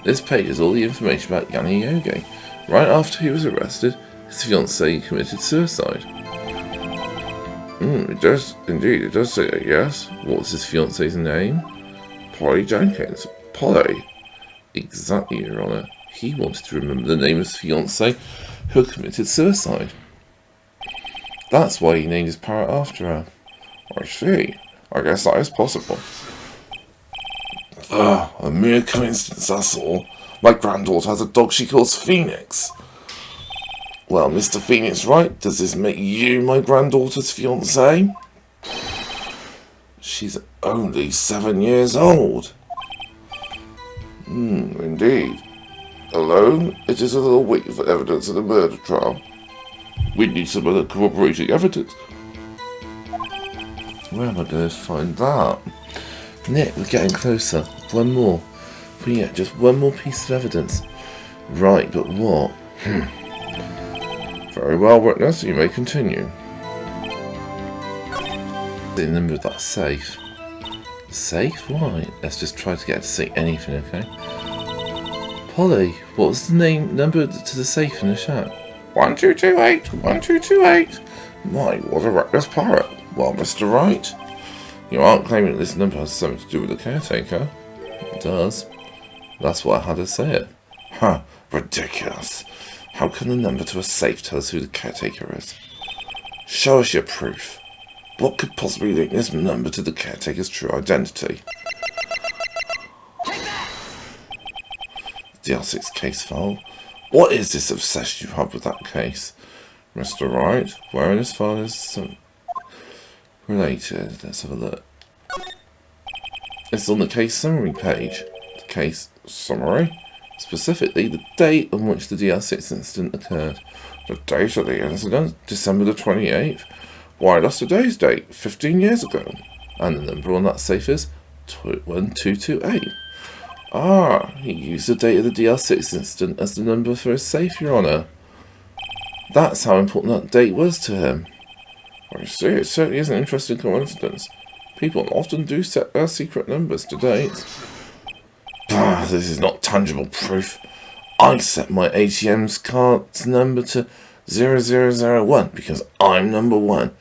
Speaker 1: This page is all the information about Yanni Yogi. Right after he was arrested, his fiancée committed suicide. It does, indeed, it does say that, yes. What's his fiancée's name? Polly Jenkins. Polly. Exactly, Your Honour. He wanted to remember the name of his fiancée who had committed suicide. That's why he named his parrot after her. I see. I guess that is possible. A mere coincidence, that's all. My granddaughter has a dog she calls Phoenix. Well, Mr. Phoenix Wright, does this make you my granddaughter's fiancé? She's only 7 years old. Indeed. Alone, it is a little weak for evidence in a murder trial. We need some other corroborating evidence. Where am I going to find that? Nick, we're getting closer. One more. We get just one more piece of evidence. Right, but what? Very well, witness, you may continue. The number of that safe. Safe? Why? Let's just try to get her to say anything, okay? Polly, what was the number to the safe in the shack? 1228, 1228. My, what a reckless parrot. Well, Mr. Wright, you aren't claiming that this number has something to do with the caretaker. It does. That's why I had to say it. Ridiculous. How can the number to a safe tell us who the caretaker is? Show us your proof. What could possibly link this number to the caretaker's true identity? DL6 case file. What is this obsession you have with that case? Mr. Wright, where in this file is related? Let's have a look. It's on the case summary page. The case summary? Specifically, the date on which the DL6 incident occurred. The date of the incident? December the 28th? Why, that's today's date, 15 years ago. And the number on that safe is 1228. He used the date of the DL6 incident as the number for his safe, Your Honour. That's how important that date was to him. I see, it certainly is an interesting coincidence. People often do set their secret numbers to dates. This is not tangible proof. I set my ATM's card's number to 0001 because I'm number one.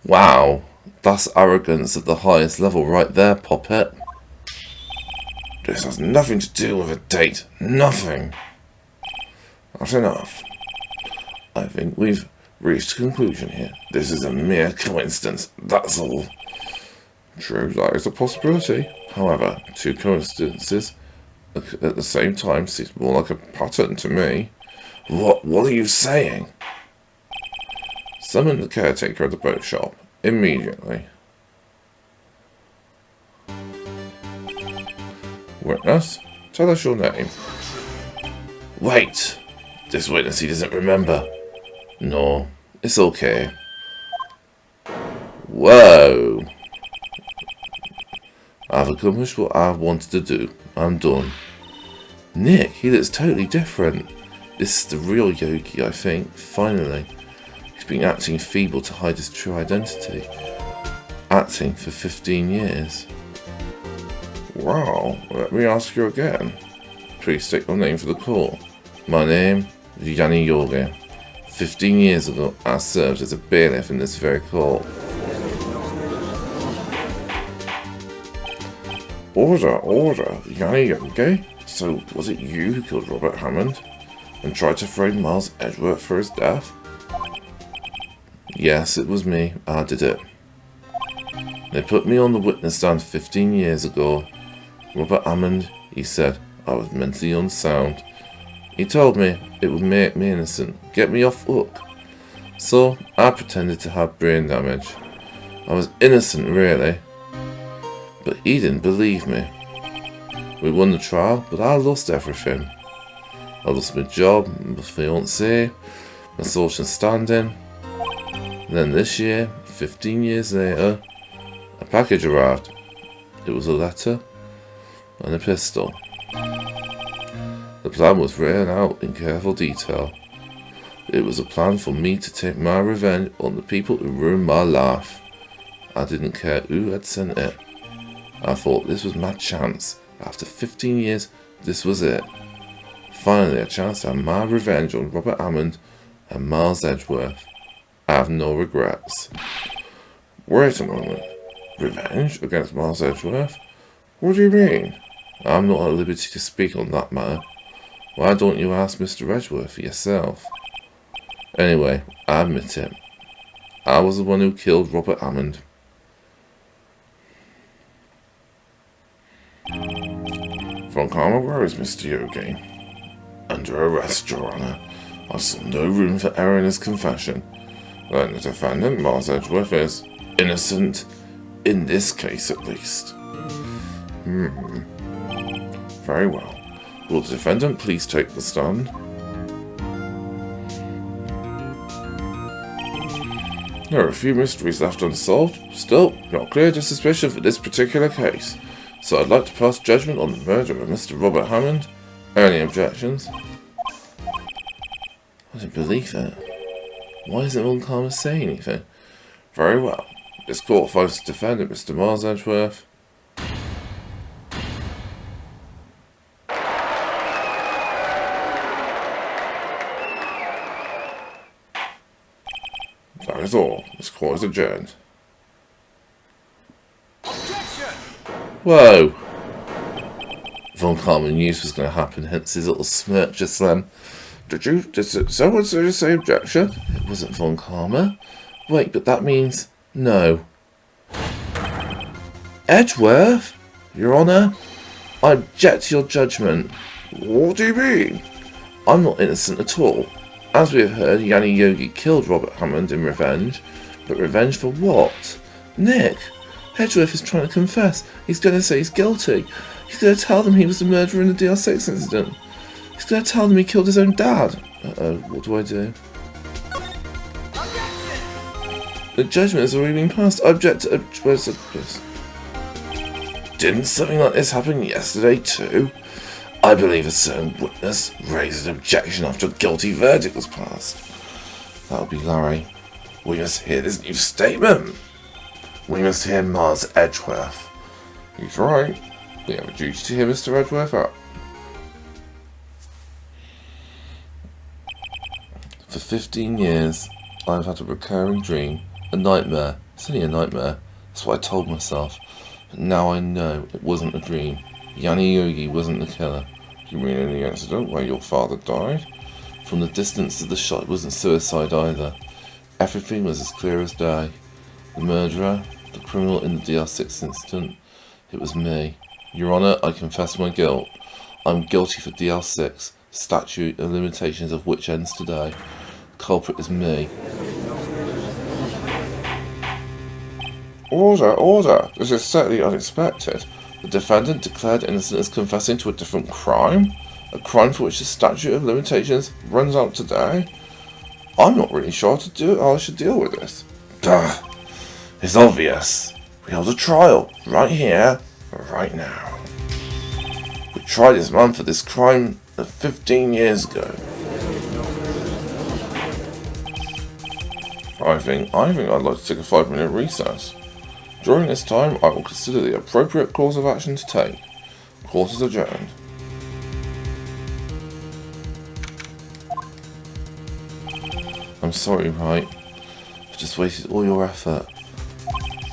Speaker 1: Wow, that's arrogance at the highest level right there, Poppet. This has nothing to do with a date. Nothing. That's enough. I think we've reached a conclusion here. This is a mere coincidence, that's all. True, that is a possibility. However, two coincidences at the same time seems more like a pattern to me. What are you saying? Summon the caretaker of the boat shop immediately. Witness, tell us your name. Wait! This witness, he doesn't remember. No, it's okay. Whoa! I've accomplished what I wanted to do. I'm done. Nick, he looks totally different. This is the real Yogi, I think. Finally. He's been acting feeble to hide his true identity. Acting for 15 years. Wow, let me ask you again. Please state your name for the court. My name is Yanni Yogi. 15 years ago, I served as a bailiff in this very court. Order, order, Yanni Yogi. So, was it you who killed Robert Hammond and tried to frame Miles Edgeworth for his death? Yes, it was me. I did it. They put me on the witness stand 15 years ago. Robert Hammond, he said, I was mentally unsound. He told me it would make me innocent, get me off hook. So, I pretended to have brain damage. I was innocent, really. But he didn't believe me. We won the trial, but I lost everything. I lost my job, my fiancée, my social standing. And then this year, 15 years later, a package arrived. It was a letter and a pistol. The plan was written out in careful detail. It was a plan for me to take my revenge on the people who ruined my life. I didn't care who had sent it. I thought this was my chance. After 15 years, this was it. Finally, a chance to have my revenge on Robert Hammond and Miles Edgeworth. I have no regrets. Wait a moment. Revenge against Miles Edgeworth? What do you mean? I'm not at liberty to speak on that matter. Why don't you ask Mr. Edgeworth for yourself? Anyway, I admit it. I was the one who killed Robert Hammond. Von Karma, where is Mr. Yogi? Under arrest, Your Honor. I saw no room for error in his confession. Then the defendant, Miles Edgeworth, is innocent, in this case at least. Very well. Will the defendant please take the stand? There are a few mysteries left unsolved. Still, not clear to suspicion for this particular case. So I'd like to pass judgment on the murder of Mr. Robert Hammond. Any objections? I don't believe that. Why isn't Von Karma saying anything? Very well. This court finds the defendant, Mr. Miles Edgeworth. That is all. This court is adjourned. Whoa! Von Karma knew this was going to happen, hence his little smirk just then. Did someone say objection? It wasn't Von Karma. Wait, but that means no. Edgeworth? Your Honour? I object to your judgment. What do you mean? I'm not innocent at all. As we have heard, Yanni Yogi killed Robert Hammond in revenge. But revenge for what? Nick! Edgeworth is trying to confess. He's going to say he's guilty. He's going to tell them he was the murderer in the DR6 incident. He's going to tell them he killed his own dad. Uh-oh, what do I do? The judgment has already been passed. I object to... Where's this? Didn't something like this happen yesterday too? I believe a certain witness raised an objection after a guilty verdict was passed. That would be Larry. We must hear this new statement. We must hear Miles Edgeworth. He's right. We have a duty to hear Mr. Edgeworth out. For 15 years, I've had a recurring dream. A nightmare. It's only a nightmare. That's what I told myself. But now I know it wasn't a dream. Yanni Yogi wasn't the killer. You mean in the incident where your father died? From the distance of the shot, it wasn't suicide either. Everything was as clear as day. The murderer, the criminal in the DR6 incident, it was me. Your Honour, I confess my guilt. I'm guilty for DR6, statute of limitations of which ends today. The culprit is me. Order, order! This is certainly unexpected. The defendant declared innocent is confessing to a different crime? A crime for which the statute of limitations runs out today? I'm not really sure how I should deal with this. Duh. It's obvious. We held a trial, right here, right now. We tried this man for this crime 15 years ago. I think I'd like to take a 5-minute recess. During this time, I will consider the appropriate course of action to take. Court is adjourned. I'm sorry, Wright. I just wasted all your effort.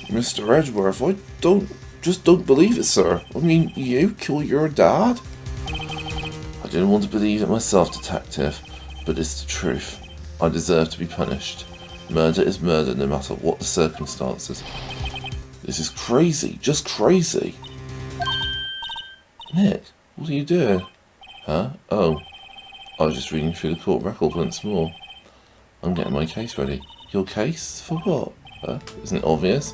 Speaker 1: Mr. Edgeworth, I don't just don't believe it, sir. I mean, you kill your dad? I didn't want to believe it myself, Detective, but it's the truth. I deserve to be punished. Murder is murder, no matter what the circumstances. This is crazy, just crazy. Nick, what are you doing? Huh? Oh, I was just reading through the court record once more. I'm getting my case ready. Your case? For what? Isn't it obvious?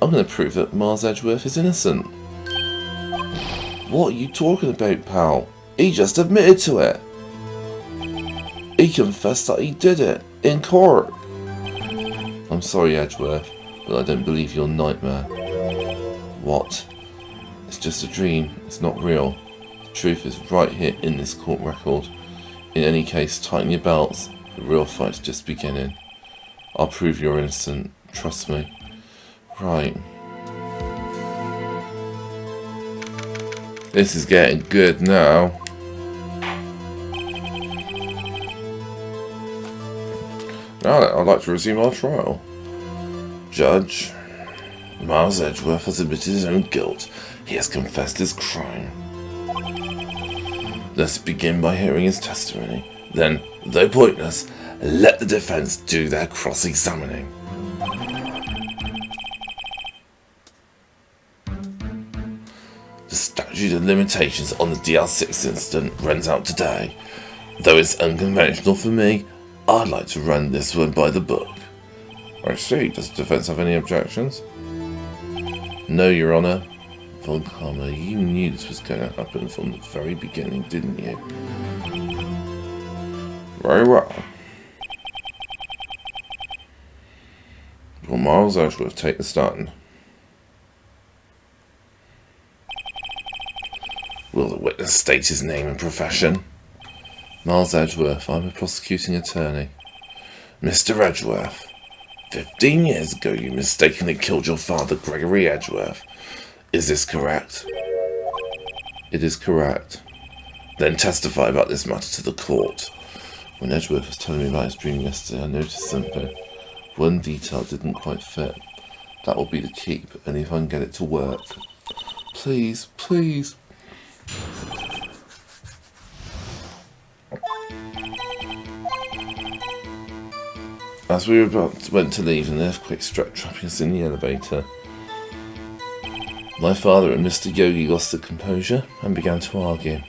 Speaker 1: I'm going to prove that Miles Edgeworth is innocent. What are you talking about, pal? He just admitted to it. He confessed that he did it, in court. I'm sorry, Edgeworth, but I don't believe your nightmare. What? It's just a dream, it's not real. The truth is right here in this court record. In any case, tighten your belts. The real fight's just beginning. I'll prove you're innocent. Trust me. Right. This is getting good now. Now I'd like to resume our trial. Judge, Miles Edgeworth has admitted his own guilt. He has confessed his crime. Let's begin by hearing his testimony. Then, though pointless, let the defense do their cross-examining. The statute of limitations on the DL6 incident runs out today. Though it's unconventional for me, I'd like to run this one by the book. I see. Does the defense have any objections? No, Your Honor. Von Karma, you knew this was going to happen from the very beginning, didn't you? Very well. Will Miles Edgeworth take the stand? Will the witness state his name and profession? Miles Edgeworth, I'm a prosecuting attorney. Mr. Edgeworth, 15 years ago you mistakenly killed your father, Gregory Edgeworth. Is this correct? It is correct. Then testify about this matter to the court. When Edgeworth was telling me about his dream yesterday, I noticed something. One detail didn't quite fit. That will be the keep, only if I can get it to work. Please, please. As we went to leave, an earthquake struck, trapping us in the elevator. My father and Mr. Yogi lost their composure and began to argue.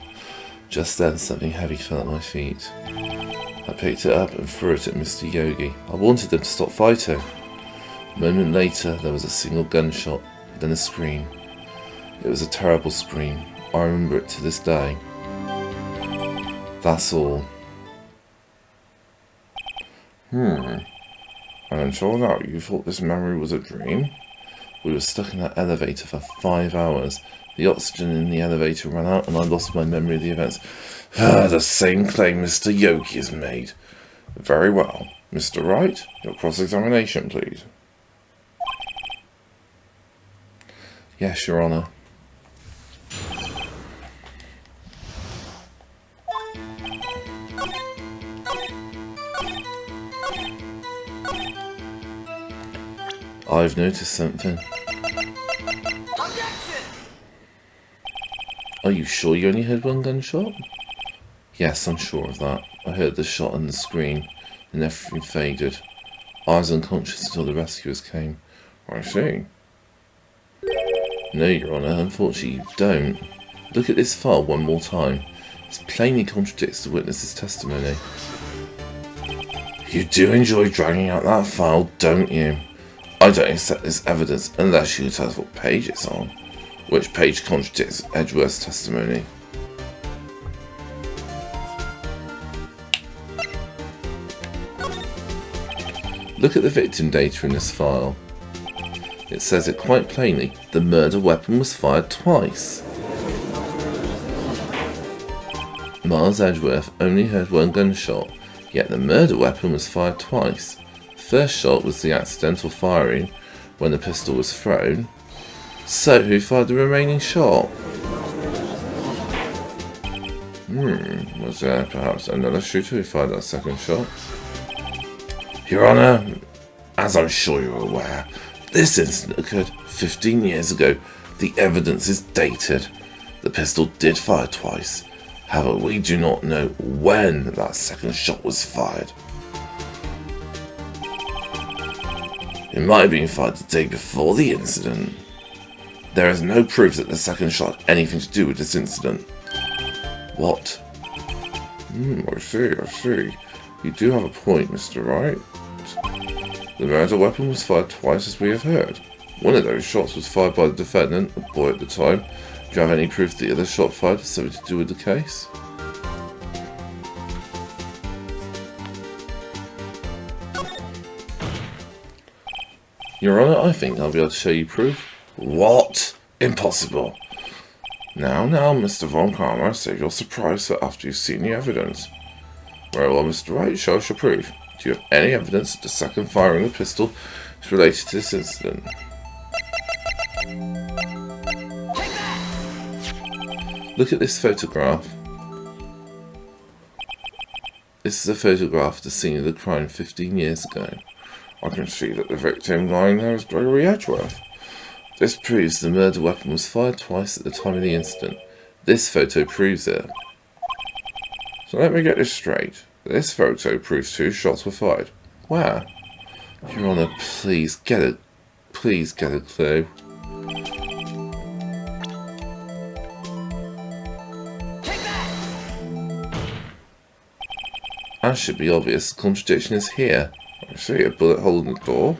Speaker 1: Just then, something heavy fell at my feet. I picked it up and threw it at Mr. Yogi. I wanted them to stop fighting. A moment later, there was a single gunshot, then a scream. It was a terrible scream. I remember it to this day. That's all. And until now, you thought this memory was a dream? We were stuck in that elevator for 5 hours. The oxygen in the elevator ran out and I lost my memory of the events. The same claim Mr. Yogi has made. Very well. Mr. Wright, your cross-examination, please. Yes, Your Honour. I've noticed something. Are you sure you only heard one gunshot? Yes, I'm sure of that. I heard the shot and the scream, and everything faded. I was unconscious until the rescuers came. I see. No, Your Honour, unfortunately you don't. Look at this file one more time. It plainly contradicts the witness's testimony. You do enjoy dragging out that file, don't you? I don't accept this evidence unless you tell us what page it's on. Which page contradicts Edgeworth's testimony? Look at the victim data in this file. It says it quite plainly. The murder weapon was fired twice. Miles Edgeworth only heard one gunshot, yet the murder weapon was fired twice. The first shot was the accidental firing when the pistol was thrown. So who fired the remaining shot? Was there perhaps another shooter who fired that second shot? Your Honour, as I'm sure you're aware, this incident occurred 15 years ago The evidence is dated. The pistol did fire twice. However, we do not know when that second shot was fired. It might have been fired the day before the incident. There is no proof that the second shot had anything to do with this incident. What? I see. You do have a point, Mr. Wright. The murder weapon was fired twice, as we have heard. One of those shots was fired by the defendant, a boy at the time. Do you have any proof that the other shot fired has something to do with the case? Your Honour, I think I'll be able to show you proof. What? Impossible. Now, Mr. Von Karma, save your surprise for after you've seen the evidence. Very well, Mr. Wright, show us your proof. Do you have any evidence that the second firing of the pistol is related to this incident? Look at this photograph. This is a photograph of the scene of the crime 15 years ago. I can see that the victim lying there is Gregory Edgeworth. This proves the murder weapon was fired twice at the time of the incident. This photo proves it. So let me get this straight. This photo proves 2 shots were fired. Where? Your Honour, please get a clue. That should be obvious. The contradiction is here. I see a bullet hole in the door.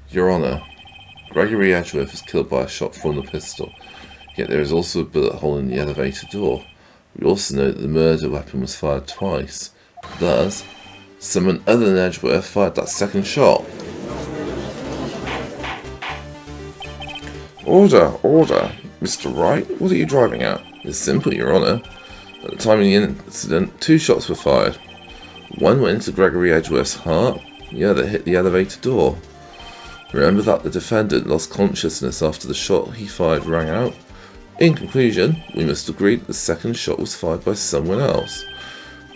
Speaker 1: Your Honour, Gregory Edgeworth was killed by a shot from the pistol, yet there is also a bullet hole in the elevator door. We also know that the murder weapon was fired twice. Thus, someone other than Edgeworth fired that second shot. Order! Mr. Wright, what are you driving at? It's simple, Your Honour. At the time of the incident, 2 shots were fired. One went into Gregory Edgeworth's heart, the other hit the elevator door. Remember that the defendant lost consciousness after the shot he fired rang out. In conclusion, we must agree that the second shot was fired by someone else.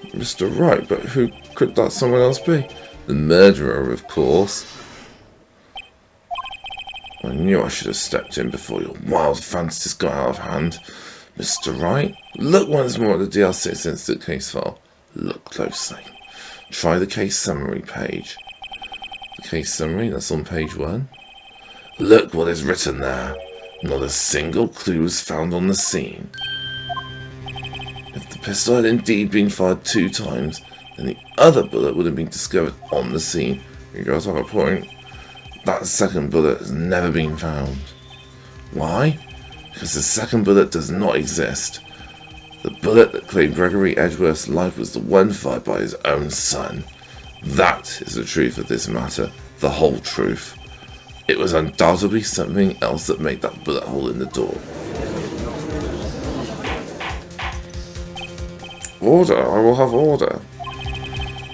Speaker 1: Mr. Wright, but who could that someone else be? The murderer, of course. I knew I should have stepped in before your wild fantasies got out of hand. Mr. Wright, look once more at the DR6 incident case file. Look closely. Try the case summary page. The case summary, that's on page 1. Look what is written there. Not a single clue was found on the scene. If the pistol had indeed been fired 2 times, then the other bullet would have been discovered on the scene. You guys have a point. That second bullet has never been found. Why? Because the second bullet does not exist. The bullet that claimed Gregory Edgeworth's life was the one fired by his own son. That is the truth of this matter, the whole truth. It was undoubtedly something else that made that bullet hole in the door. Order, I will have order.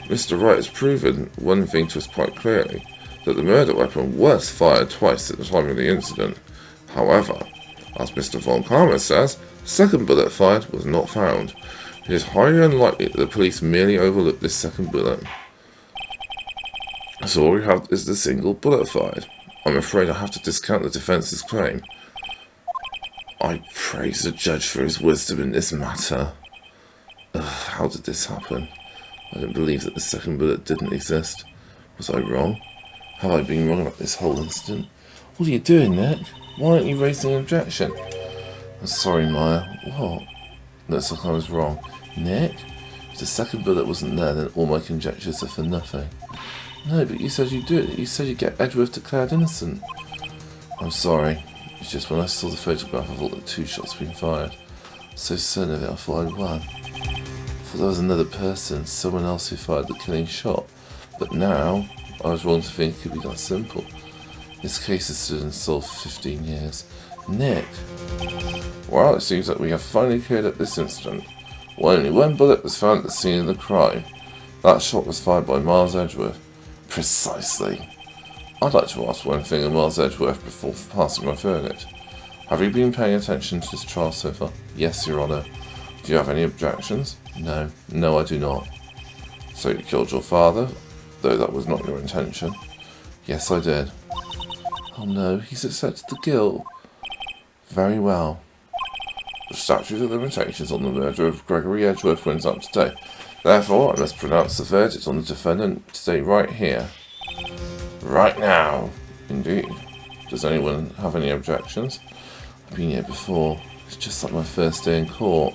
Speaker 1: Mr. Wright has proven one thing to us quite clearly, that the murder weapon was fired twice at the time of the incident. However, as Mr. Von Karma says, the second bullet fired was not found. It is highly unlikely that the police merely overlooked this second bullet. So all we have is the single bullet fired. I'm afraid I have to discount the defence's claim. I praise the judge for his wisdom in this matter. How did this happen? I don't believe that the second bullet didn't exist. Was I wrong? Have I been wrong about this whole incident? What are you doing, Nick? Why aren't you raising an objection? I'm sorry, Maya. What? Looks like I was wrong. Nick? If the second bullet wasn't there, then all my conjectures are for nothing. No, but you said you'd do it. You said you'd get Edgeworth declared innocent. I'm sorry. It's just when I saw the photograph, I thought that 2 shots had been fired. So certain of it, I thought I'd won. I thought there was another person, someone else who fired the killing shot. But now, I was wrong to think it could be that simple. This case has stood unsolved for 15 years. Nick! Well, it seems that we have finally cleared up this incident. Only 1 bullet was found at the scene of the crime. That shot was fired by Miles Edgeworth. Precisely. I'd like to ask one thing of Miles Edgeworth before passing my verdict. Have you been paying attention to this trial so far? Yes, Your Honour. Do you have any objections? No. No, I do not. So you killed your father, though that was not your intention? Yes, I did. Oh no, he's accepted the guilt. Very well. The statute of limitations on the murder of Gregory Edgeworth runs up today. Therefore, I must pronounce the verdict on the defendant today right here. Right now. Indeed. Does anyone have any objections? I've been here before. It's just like my first day in court.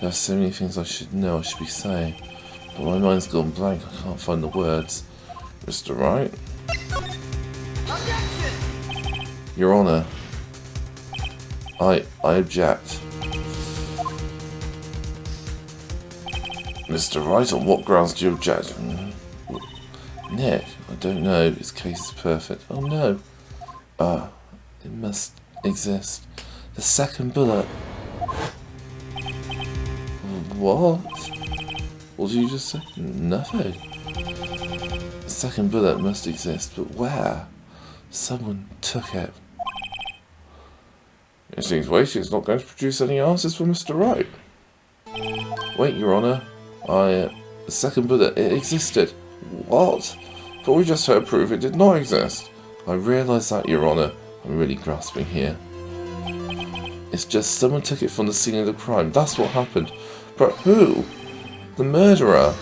Speaker 1: There are so many things I should know, I should be saying. But my mind's gone blank, I can't find the words. Mr. Wright?
Speaker 2: Objection!
Speaker 1: Your Honour. I object. Mr. Wright, on what grounds do you object? Nick, I don't know. His case is perfect. Oh no. It must exist. The second bullet. What? What did you just say? Nothing. The second bullet must exist, but where? Someone took it. It seems weighty is not going to produce any answers for Mr. Wright. Wait, Your Honour. The second bullet, it existed. What? But we just heard proof it did not exist. I realise that, Your Honour. I'm really grasping here. It's just someone took it from the scene of the crime. That's what happened. But who? The murderer.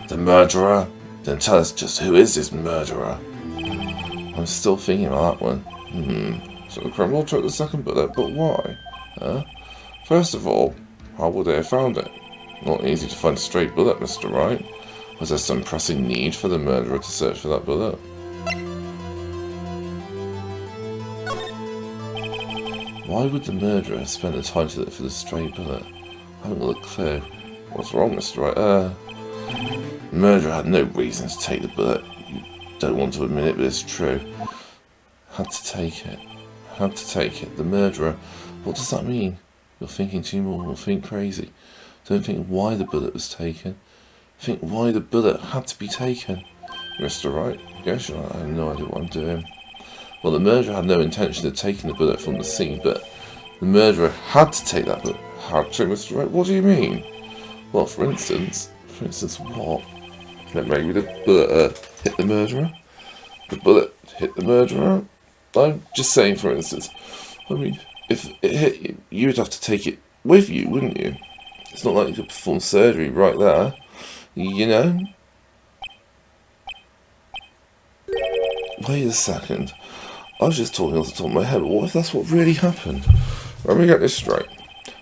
Speaker 1: The murderer? Then tell us just who is this murderer? I'm still thinking about that one. So the criminal took the second bullet, but why? First of all, how would they have found it? Not easy to find a straight bullet, Mr. Wright. Was there some pressing need for the murderer to search for that bullet? Why would the murderer have spent the time to look for the stray bullet? I haven't got a clue. What's wrong, Mr. Wright? The murderer had no reason to take the bullet. You don't want to admit it, but it's true. Had to take it. Had to take it. The murderer. What does that mean? You're thinking too more. You'll think crazy. Don't think why the bullet was taken. Think why the bullet had to be taken. Mr. Wright? Yes, I have no idea what I'm doing. Well, the murderer had no intention of taking the bullet from the scene, but the murderer had to take that bullet. Had to, Mr. Wright? What do you mean? Well, for instance what? That maybe the bullet hit the murderer? The bullet hit the murderer? I'm just saying, for instance. I mean, if it hit you, you would have to take it with you, wouldn't you? It's not like you could perform surgery right there, you know? Wait a second. I was just talking off the top of my head, but what if that's what really happened? Let me get this straight.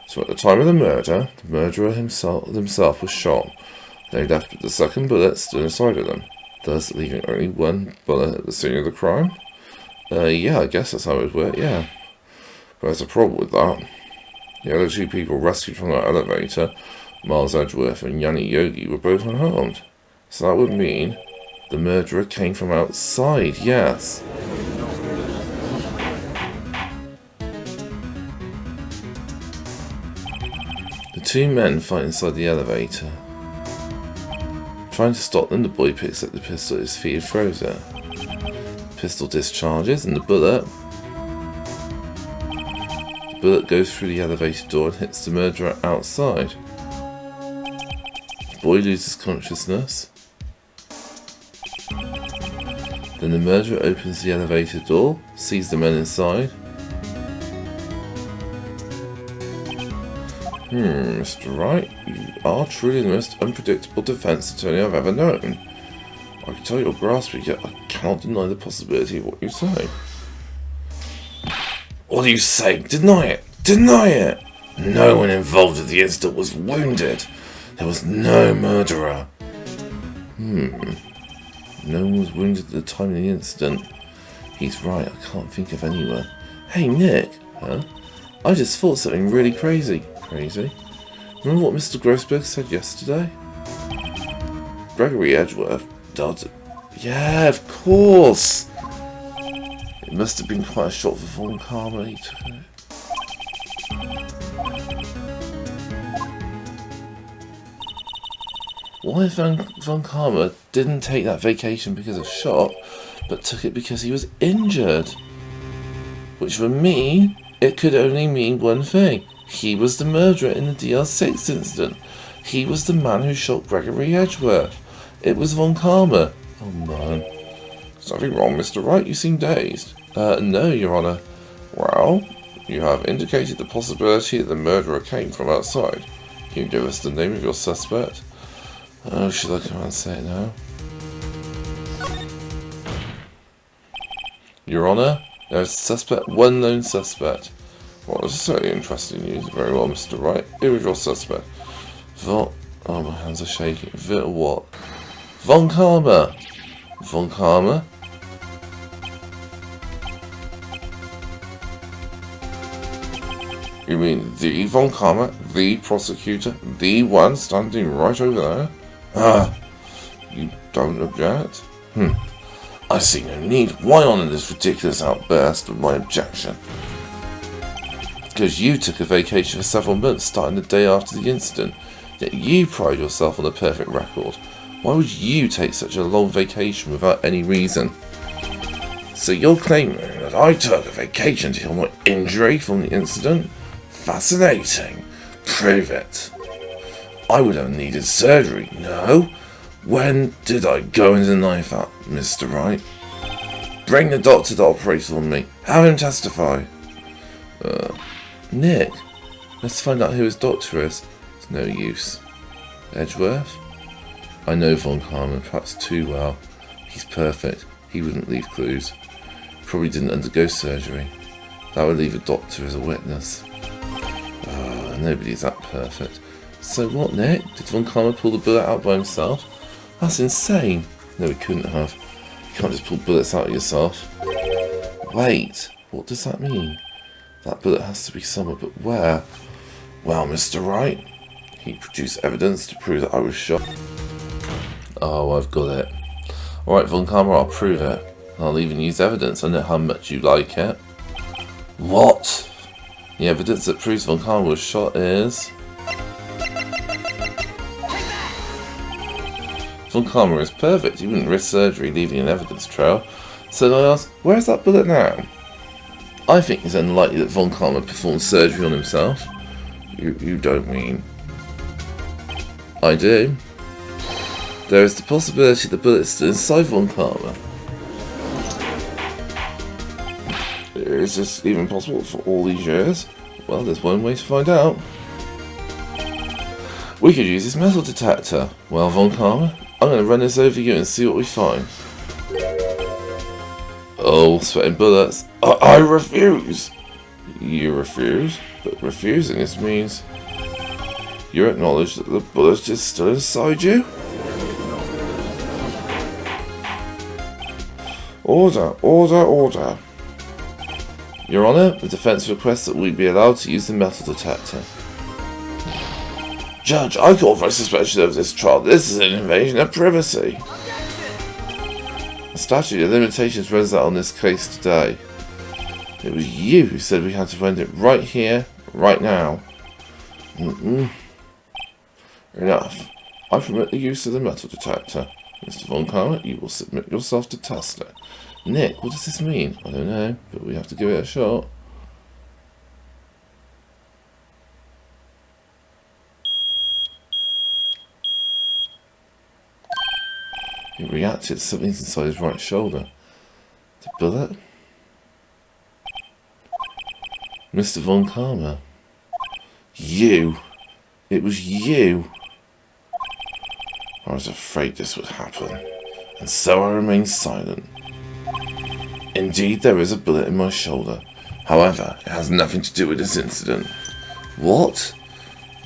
Speaker 1: So at the time of the murder, the murderer himself was shot. They left the second bullet still inside of them, thus leaving only one bullet at the scene of the crime? Yeah, I guess that's how it would work, yeah. But there's a problem with that. The other two people rescued from that elevator, Miles Edgeworth and Yanni Yogi, were both unharmed. So that would mean the murderer came from outside, yes. The two men fight inside the elevator. Trying to stop them, the boy picks up the pistol at his feet and throws it. The pistol discharges and the bullet goes through the elevator door and hits the murderer outside. The boy loses consciousness. Then the murderer opens the elevator door, sees the men inside. Mr. Wright, you are truly the most unpredictable defense attorney I've ever known. I can tell you're grasping, yet I cannot deny the possibility of what you say. What do you say? Deny it! Deny it! No one involved in the incident was wounded. There was no murderer. No one was wounded at the time of the incident. He's right, I can't think of anyone. Hey, Nick! Huh? I just thought something really crazy. Crazy? Remember what Mr. Grossberg said yesterday? Gregory Edgeworth died. Yeah, of course! It must have been quite a shot for Von Karma. He took it. What if Von Karma didn't take that vacation because of shock, but took it because he was injured? Which for me, it could only mean one thing. He was the murderer in the DR6 incident. He was the man who shot Gregory Edgeworth. It was Von Karma. Oh man. Something wrong, Mr. Wright? You seem dazed. No, Your Honour. Well, you have indicated the possibility that the murderer came from outside. Can you give us the name of your suspect? Oh, should I come and say it now? Your Honour, there is a suspect, one known suspect. Well, this is certainly interesting news. Very well, Mr. Wright. Who is your suspect? Oh, my hands are shaking. What? Von Karma! Von Karma? You mean the Von Karma, the prosecutor, the one standing right over there? Ah, you don't object? I see no need. Why on this ridiculous outburst of my objection? Because you took a vacation for several months starting the day after the incident, yet you pride yourself on a perfect record. Why would you take such a long vacation without any reason? So you're claiming that I took a vacation to heal my injury from the incident? Fascinating. Prove it. I would have needed surgery, no? When did I go and deny that, Mr. Wright? Bring the doctor that operated on me. Have him testify. Nick, let's find out who his doctor is. It's no use. Edgeworth? I know Von Karma perhaps too well. He's perfect. He wouldn't leave clues. Probably didn't undergo surgery. That would leave a doctor as a witness. Nobody's that perfect. So what, Nick? Did Von Karma pull the bullet out by himself? That's insane. No, he couldn't have. You can't just pull bullets out of yourself. Wait, what does that mean? That bullet has to be somewhere, but where? Well, Mr. Wright, he produced evidence to prove that I was shot. Oh, I've got it. Alright, Von Karma, I'll prove it. I'll even use evidence. I know how much you like it. What? The evidence that proves Von Karma was shot is... Von Karma is perfect. He wouldn't risk surgery leaving an evidence trail. So I ask, where's that bullet now? I think it's unlikely that Von Karma performed surgery on himself. You don't mean? I do. There is the possibility the bullet is still inside Von Karma. Is this even possible for all these years? Well, there's one way to find out. We could use this metal detector. Well, Von Karma, I'm going to run this over you and see what we find. Oh, sweating bullets. I refuse! You refuse? But refusing this means you acknowledge that the bullet is still inside you? Order, order, order. Your Honour, the defence requests that we be allowed to use the metal detector. Judge, I call for a suspension of this trial. This is an invasion of privacy. The statute of limitations runs out on this case today. It was you who said we had to end it right here, right now. Enough. I permit the use of the metal detector. Mr. Von Karma, you will submit yourself to test it. Nick, what does this mean? I don't know, but we have to give it a shot. He reacted to something inside his right shoulder. The bullet? Mr. Von Karma. You! It was you! I was afraid this would happen, and so I remained silent. Indeed, there is a bullet in my shoulder. However, it has nothing to do with this incident. What?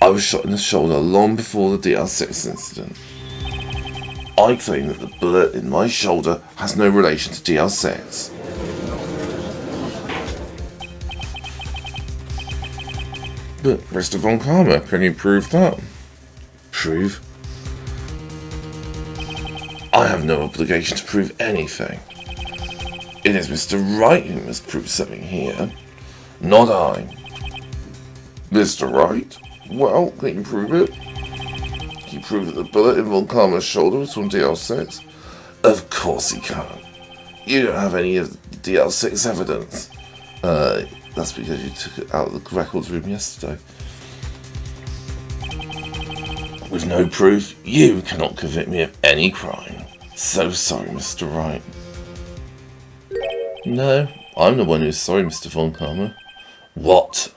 Speaker 1: I was shot in the shoulder long before the DL6 incident. I claim that the bullet in my shoulder has no relation to DL6. But, Mr. Von Karma, can you prove that? Prove? I have no obligation to prove anything. It is Mr. Wright who must prove something here, not I. Mr. Wright? Well, can you prove it? Can you prove that the bullet in Von Karma's shoulder was from DL6? Of course he can't. You don't have any of the DL6 evidence. That's because you took it out of the records room yesterday. With no proof, you cannot convict me of any crime. So sorry, Mr. Wright. No, I'm the one who's sorry, Mr. Von Karma. What?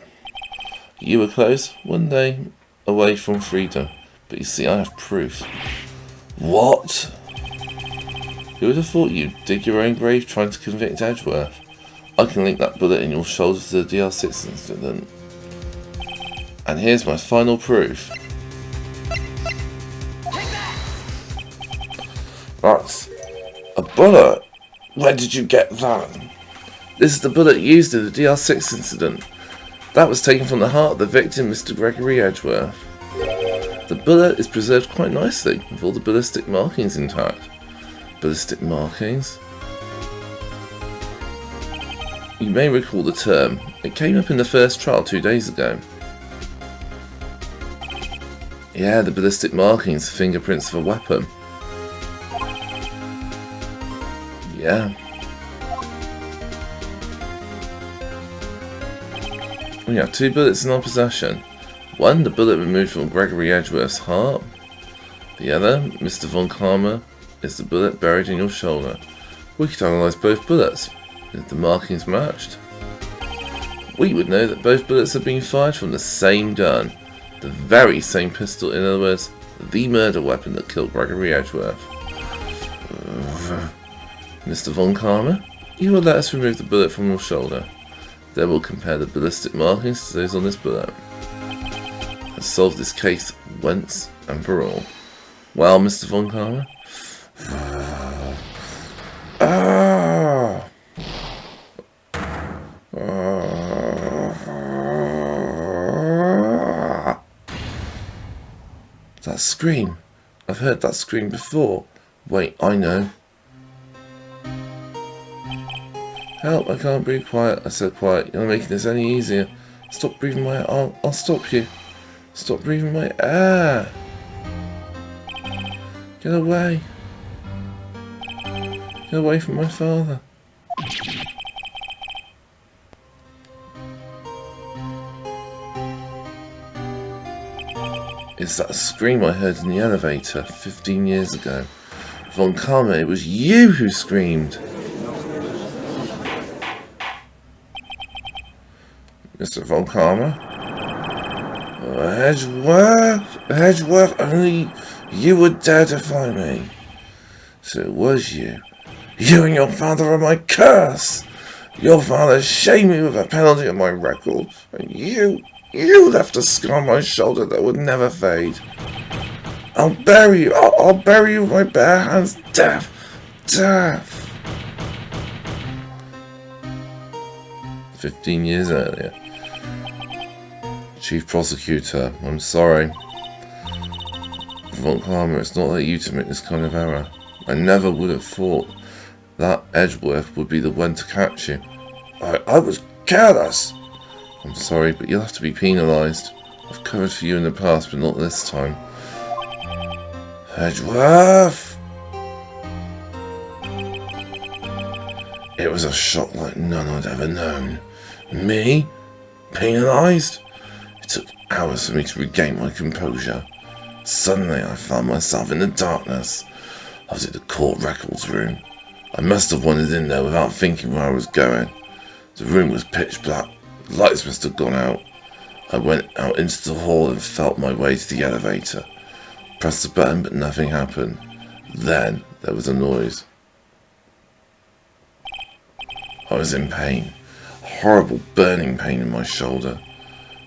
Speaker 1: You were close, one day away from freedom. But you see, I have proof. What? Who would have thought you'd dig your own grave trying to convict Edgeworth? I can link that bullet in your shoulder to the DR6 incident. And here's my final proof. That's a bullet. Where did you get that? This is the bullet used in the DR6 incident. That was taken from the heart of the victim, Mr. Gregory Edgeworth. The bullet is preserved quite nicely, with all the ballistic markings intact. Ballistic markings? You may recall the term. It came up in the first trial 2 days ago. Yeah, the ballistic markings, fingerprints of a weapon. Yeah. We have 2 bullets in our possession. One, the bullet removed from Gregory Edgeworth's heart. The other, Mr. Von Karma, is the bullet buried in your shoulder. We could analyse both bullets. If the markings matched, we would know that both bullets had been fired from the same gun. The very same pistol, in other words, the murder weapon that killed Gregory Edgeworth. Mr. Von Karma, you will let us remove the bullet from your shoulder. Then we'll compare the ballistic markings to those on this bullet. And solve this case once and for all. Well, Mr. Von Karma? That scream. I've heard that scream before. Wait, I know. Help, I can't breathe. Quiet. I said quiet. You're not making this any easier. Stop breathing my air. I'll stop you. Stop breathing my air. Get away. Get away from my father. Is that a scream I heard in the elevator 15 years ago? Von Karma, it was you who screamed. Mr. Von Karma? Edgeworth, only you would dare defy me. So it was you. You and your father are my curse. Your father shamed me with a penalty on my record. And you left a scar on my shoulder that would never fade. I'll bury you. I'll bury you with my bare hands. Death. 15 years earlier. Chief Prosecutor, I'm sorry. Von Karma, it's not like you to make this kind of error. I never would have thought that Edgeworth would be the one to catch you. I was careless. I'm sorry, but you'll have to be penalised. I've covered for you in the past, but not this time. Edgeworth! It was a shock like none I'd ever known. Me? Penalised? It took hours for me to regain my composure. Suddenly I found myself in the darkness. I was at the court records room. I must have wandered in there without thinking where I was going. The room was pitch black. The lights must have gone out. I went out into the hall and felt my way to the elevator. Pressed the button, but nothing happened. Then there was a noise. I was in pain. A horrible burning pain in my shoulder.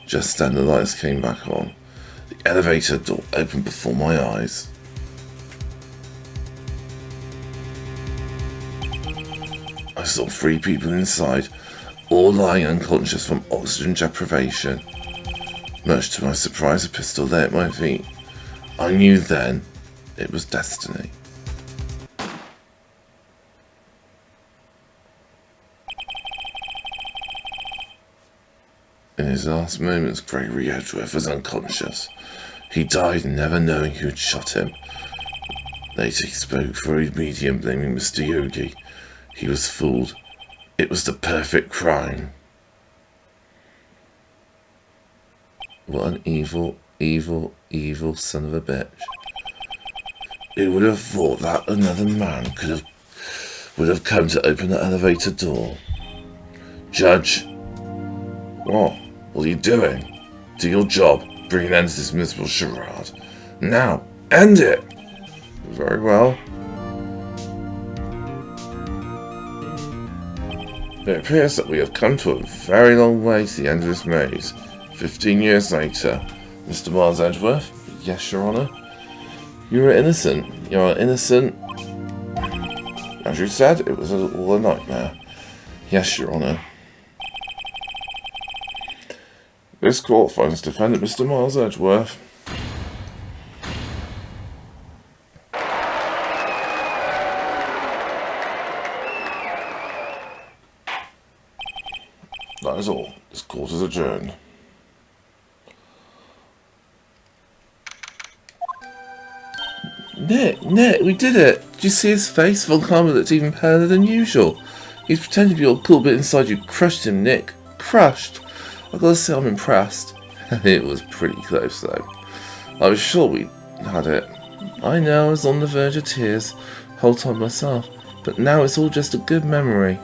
Speaker 1: Just then the lights came back on. The elevator door opened before my eyes. I saw 3 people inside, all lying unconscious from oxygen deprivation. Much to my surprise, a pistol lay at my feet. I knew then it was destiny. In his last moments, Gregory Edgeworth was unconscious. He died never knowing who had shot him. Later he spoke for a medium blaming Mr. Yogi. He was fooled. It was the perfect crime. What an evil, evil, evil son of a bitch. Who would have thought that another man would have come to open the elevator door? Judge. What? What are you doing? Do your job. Bring an end to this miserable charade. Now, end it! Very well. It appears that we have come to a very long way to the end of this maze. 15 years later. Mr. Miles Edgeworth? Yes, Your Honour. You're innocent. You're innocent. As you said, it was all a nightmare. Yes, Your Honour. This court finds defendant Mr. Miles Edgeworth. That is all. This court is adjourned. Nick, we did it! Did you see his face? Von Karma looked even paler than usual. He's pretending to be all cool, but inside you crushed him, Nick. Crushed! I've got to say I'm impressed. It was pretty close, though. I was sure we had it. I know, I was on the verge of tears, whole time myself, but now it's all just a good memory.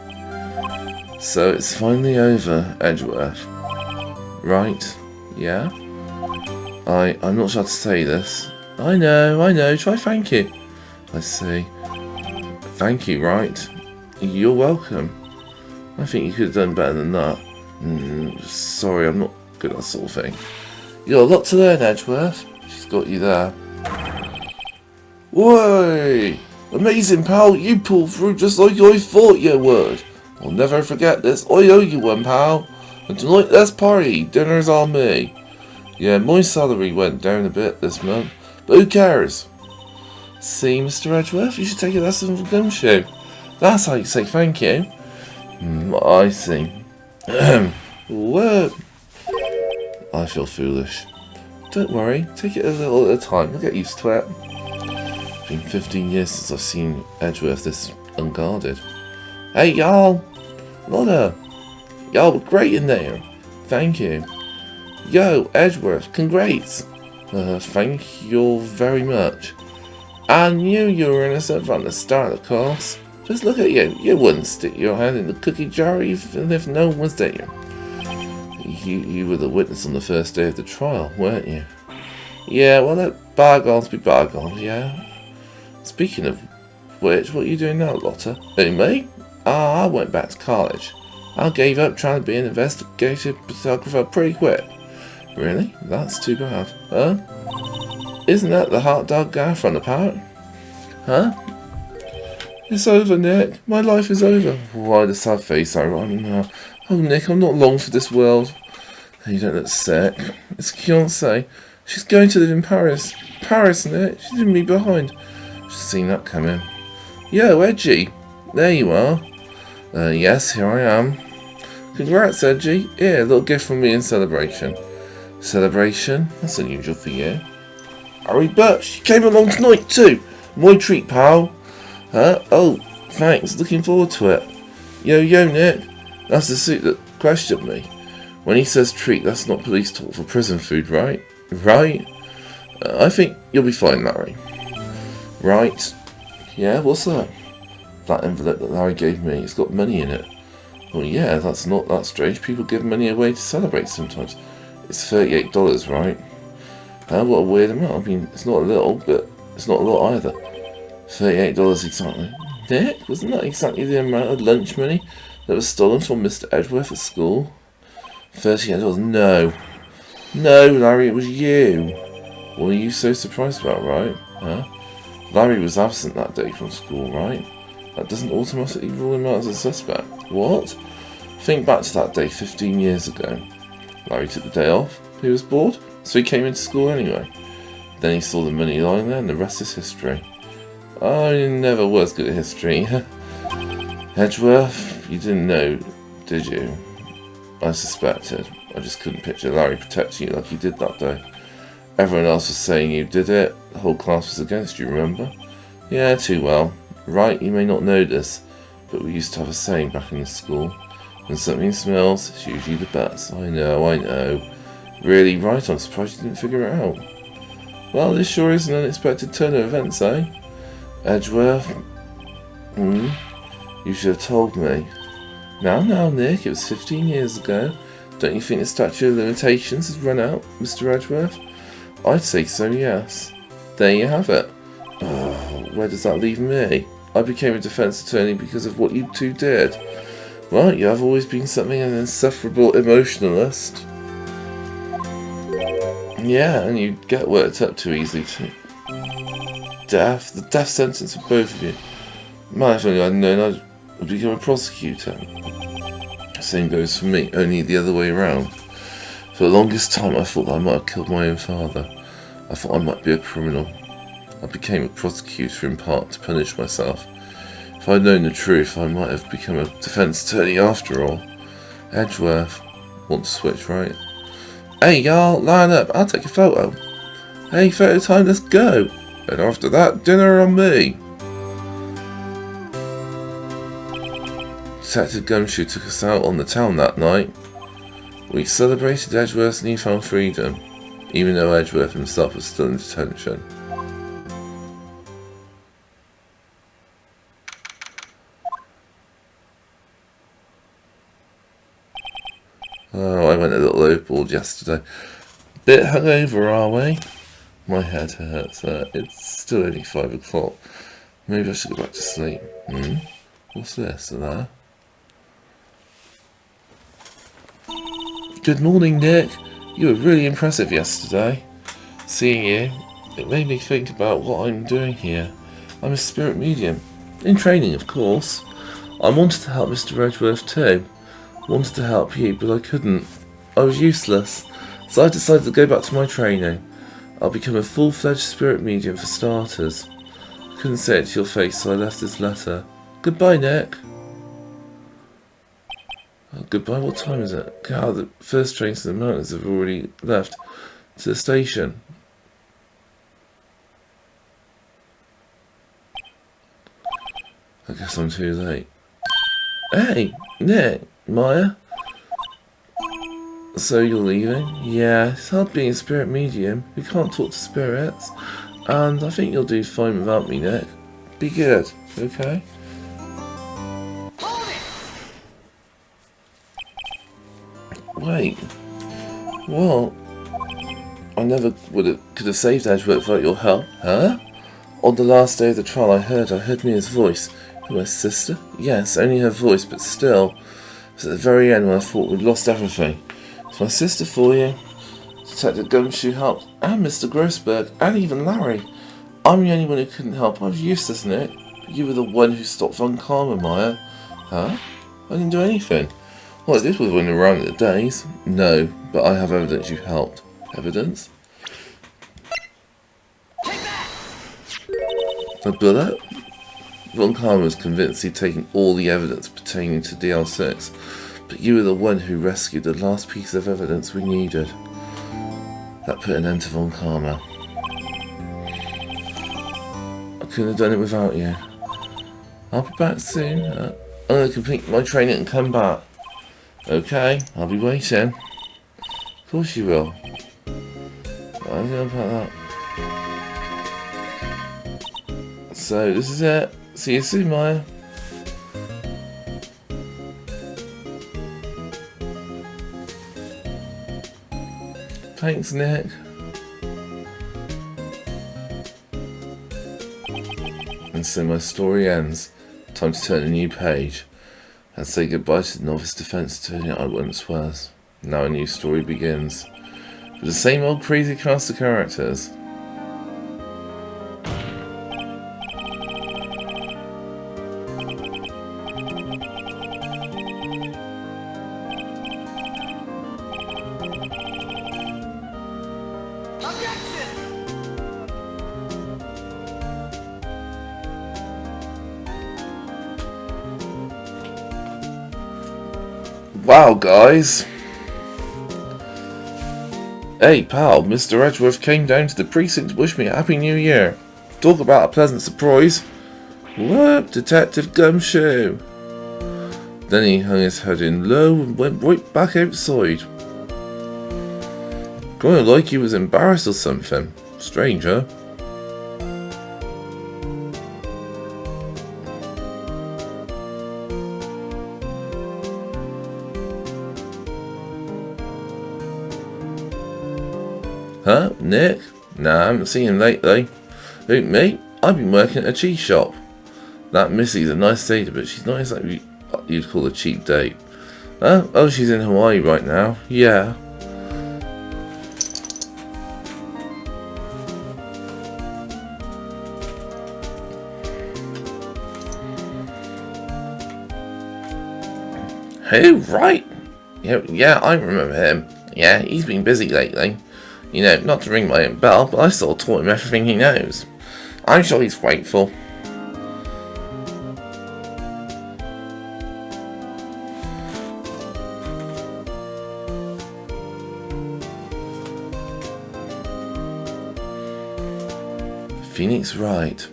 Speaker 1: So it's finally over, Edgeworth. Right? Yeah? I'm not sure how to say this. I know, try thank you. I see. Thank you, right? You're welcome. I think you could have done better than that. Sorry, I'm not good at that sort of thing. You got a lot to learn, Edgeworth. She's got you there. Whoa! Amazing, pal. You pulled through just like I thought you would. I'll never forget this. I owe you one, pal. And tonight, let's party. Dinner's on me. Yeah, my salary went down a bit this month. But who cares? See, Mr. Edgeworth, you should take a lesson from Gumshoe. That's how you say thank you. I see. What? I feel foolish. Don't worry, take it a little at a time. You'll get used to it. It's been 15 years since I've seen Edgeworth this unguarded. Hey, y'all! Lotta! Y'all were great in there. Thank you. Yo, Edgeworth, congrats! Thank you very much. I knew you were innocent from the start, of course. Just look at you. You wouldn't stick your hand in the cookie jar even if no one was there. You were the witness on the first day of the trial, weren't you? Yeah, well, let bygones be bygones, yeah? Speaking of which, what are you doing now, Lotta? Who, me? I went back to college. I gave up trying to be an investigative photographer pretty quick. Really? That's too bad. Huh? Isn't that the hot dog guy from the park? Huh? It's over, Nick. My life is over. Why the sad face I run now? Oh, Nick, I'm not long for this world. You don't look sick. It's Fiancée. She's going to live in Paris. Paris, Nick. She's leaving me behind. She's seen that coming. Yo, Edgy. There you are. Yes, here I am. Congrats, Edgy. Here, a little gift from me in celebration. Celebration? That's unusual for you. Harry Birch, she came along tonight too. My treat, pal. Huh? Oh, thanks. Looking forward to it. Yo, Nick. That's the suit that questioned me. When he says treat, that's not police talk for prison food, right? Right? I think you'll be fine, Larry. Right. Yeah, what's that? That envelope that Larry gave me, it's got money in it. Well, yeah, that's not that strange. People give money away to celebrate sometimes. It's $38, right? What a weird amount. I mean, it's not a little, but it's not a lot either. $38 exactly. Nick, wasn't that exactly the amount of lunch money that was stolen from Mr. Edgeworth at school? $38? No. No, Larry, it was you. What are you so surprised about, right? Huh? Larry was absent that day from school, right? That doesn't automatically rule him out as a suspect. What? Think back to that day 15 years ago. Larry took the day off. He was bored, so he came into school anyway. Then he saw the money lying there and the rest is history. I never was good at history. Edgeworth, you didn't know, did you? I suspected. I just couldn't picture Larry protecting you like he did that day. Everyone else was saying you did it. The whole class was against you, remember? Yeah, too well. Right, you may not know this, but we used to have a saying back in the school. When something smells, it's usually the best. I know. Really, right, I'm surprised you didn't figure it out. Well, this sure is an unexpected turn of events, eh? Edgeworth? You should have told me. Now, Nick, it was 15 years ago. Don't you think the statute of limitations has run out, Mr. Edgeworth? I'd say so, yes. There you have it. Oh, where does that leave me? I became a defence attorney because of what you two did. Well, you have always been something of an insufferable emotionalist. Yeah, and you get worked up too easily too. The death sentence for both of you. Man, if only I'd known I'd become a prosecutor. Same goes for me, only the other way around. For the longest time I thought that I might have killed my own father. I thought I might be a criminal. I became a prosecutor in part to punish myself. If I'd known the truth, I might have become a defence attorney after all. Edgeworth. Want to switch, right? Hey y'all, line up, I'll take a photo. Hey, photo time, let's go. And after that, dinner on me. Detective Gumshoe took us out on the town that night. We celebrated Edgeworth's newfound freedom, even though Edgeworth himself was still in detention. Oh, I went a little overboard yesterday. Bit hungover, are we? My head hurts. It's still only 5 o'clock. Maybe I should go back to sleep. What's this? There? Good morning, Nick. You were really impressive yesterday. Seeing you, it made me think about what I'm doing here. I'm a spirit medium. In training, of course. I wanted to help Mr. Edgeworth too. Wanted to help you, but I couldn't. I was useless. So I decided to go back to my training. I'll become a full-fledged spirit medium for starters. I couldn't say it to your face, so I left this letter. Goodbye, Nick. Oh, goodbye, what time is it? God, the first trains to the mountains have already left. To the station. I guess I'm too late. Hey, Nick, Maya? So you're leaving? Yeah, it's hard being a spirit medium. We can't talk to spirits. And I think you'll do fine without me, Nick. Be good, okay? Wait. What? I never could have saved Edgeworth without your help. Huh? On the last day of the trial I heard Mia's voice. My sister? Yes, only her voice, but still. It was at the very end when I thought we'd lost everything. It's my sister for you. Detective Gumshoe helped, and Mr. Grossberg, and even Larry. I'm the only one who couldn't help. I was useless, Nick. But you were the one who stopped Von Karma, Maya. Huh? I didn't do anything. All I did was win around at the days. No, but I have evidence you helped. Evidence? A bullet? Von Karma was convinced he'd taken all the evidence pertaining to DL6, but you were the one who rescued the last piece of evidence we needed. That put an end to Von Karma. I couldn't have done it without you. I'll be back soon. I'm going to complete my training and come back. Okay, I'll be waiting. Of course you will. I don't know about that. So, this is it. See you soon, Maya. Thanks, Nick. And so my story ends. Time to turn a new page. And say goodbye to the novice defence attorney I once was. Now a new story begins. With the same old crazy cast of characters. Wow, guys. Hey, pal, Mr. Edgeworth came down to the precinct to wish me a Happy New Year. Talk about a pleasant surprise. What? Detective Gumshoe. Then he hung his head in low and went right back outside. Kinda like he was embarrassed or something. Strange, huh? Huh? Nick? Nah, I haven't seen him lately. Who, me? I've been working at a cheese shop. That Missy's a nice lady, but she's not exactly what you'd call a cheap date. Huh? Oh, she's in Hawaii right now. Yeah. Who? Right. Yeah, I remember him. Yeah, he's been busy lately. You know, not to ring my own bell, but I still taught him everything he knows. I'm sure he's grateful. Phoenix Wright.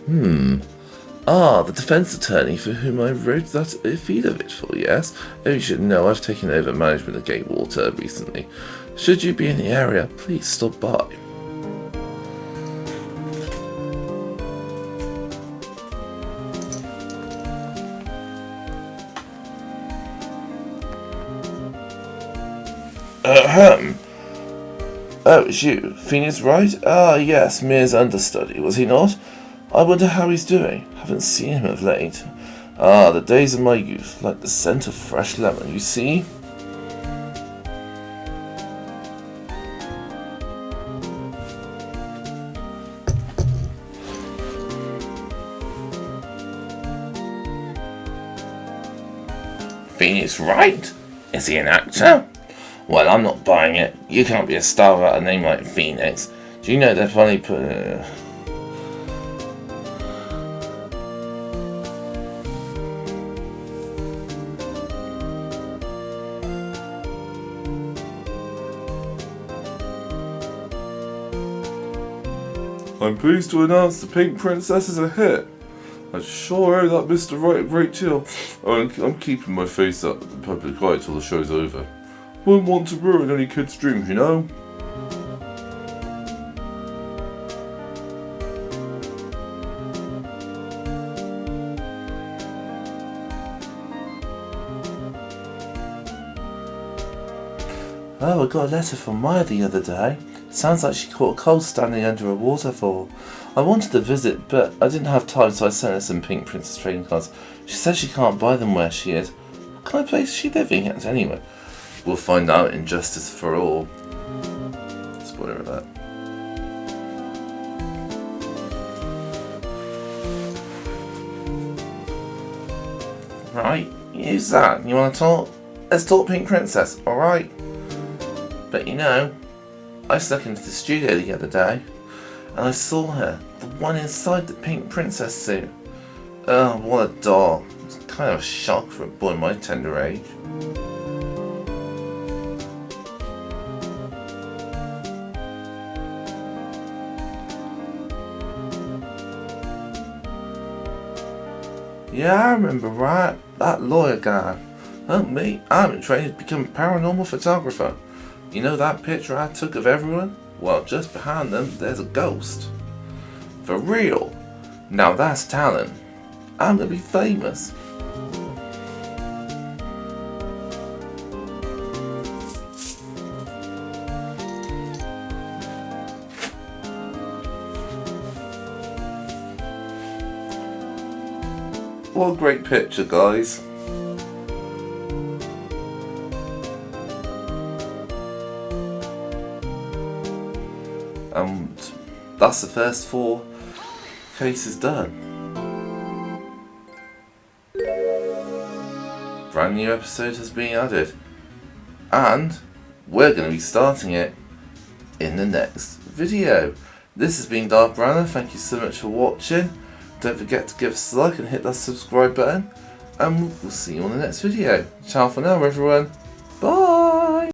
Speaker 1: The defense attorney for whom I wrote that affidavit for, yes? Oh, you should know I've taken over management of Gatewater recently. Should you be in the area, please stop by. Ahem. Oh, it's you. Phoenix Wright? Ah, yes, Mere's understudy, was he not? I wonder how he's doing. Haven't seen him of late. Ah, the days of my youth, like the scent of fresh lemon, you see? Phoenix Wright? Is he an actor? Well, I'm not buying it. You can't be a star without a name like Phoenix. Do you know they've only put... I'm pleased to announce The Pink Princess is a hit. I sure owe that Mr. Wright a great deal. Oh, I'm keeping my face up in the public eye till the show's over. Wouldn't want to ruin any kid's dreams, you know? Oh, I got a letter from Maya the other day. Sounds like she caught a cold standing under a waterfall. I wanted to visit, but I didn't have time, so I sent her some Pink Princess trading cards. She says she can't buy them where she is. What kind of place is she living at anyway? We'll find out in Justice for All. Spoiler alert. Right, use that. You want to talk? Let's talk Pink Princess, alright? But you know, I snuck into the studio the other day and I saw her, the one inside the Pink Princess suit. Oh, what a doll. It's kind of a shock for a boy my tender age. Yeah, I remember, right? That lawyer guy. Oh, me, I'm in training to become a paranormal photographer. You know that picture I took of everyone? Well, just behind them, there's a ghost. For real? Now that's talent. I'm gonna be famous. What a great picture, guys. And that's the first 4 cases done. Brand new episode has been added. And we're going to be starting it in the next video. This has been Dark Browner. Thank you so much for watching. Don't forget to give us a like and hit that subscribe button. And we'll see you on the next video. Ciao for now, everyone. Bye.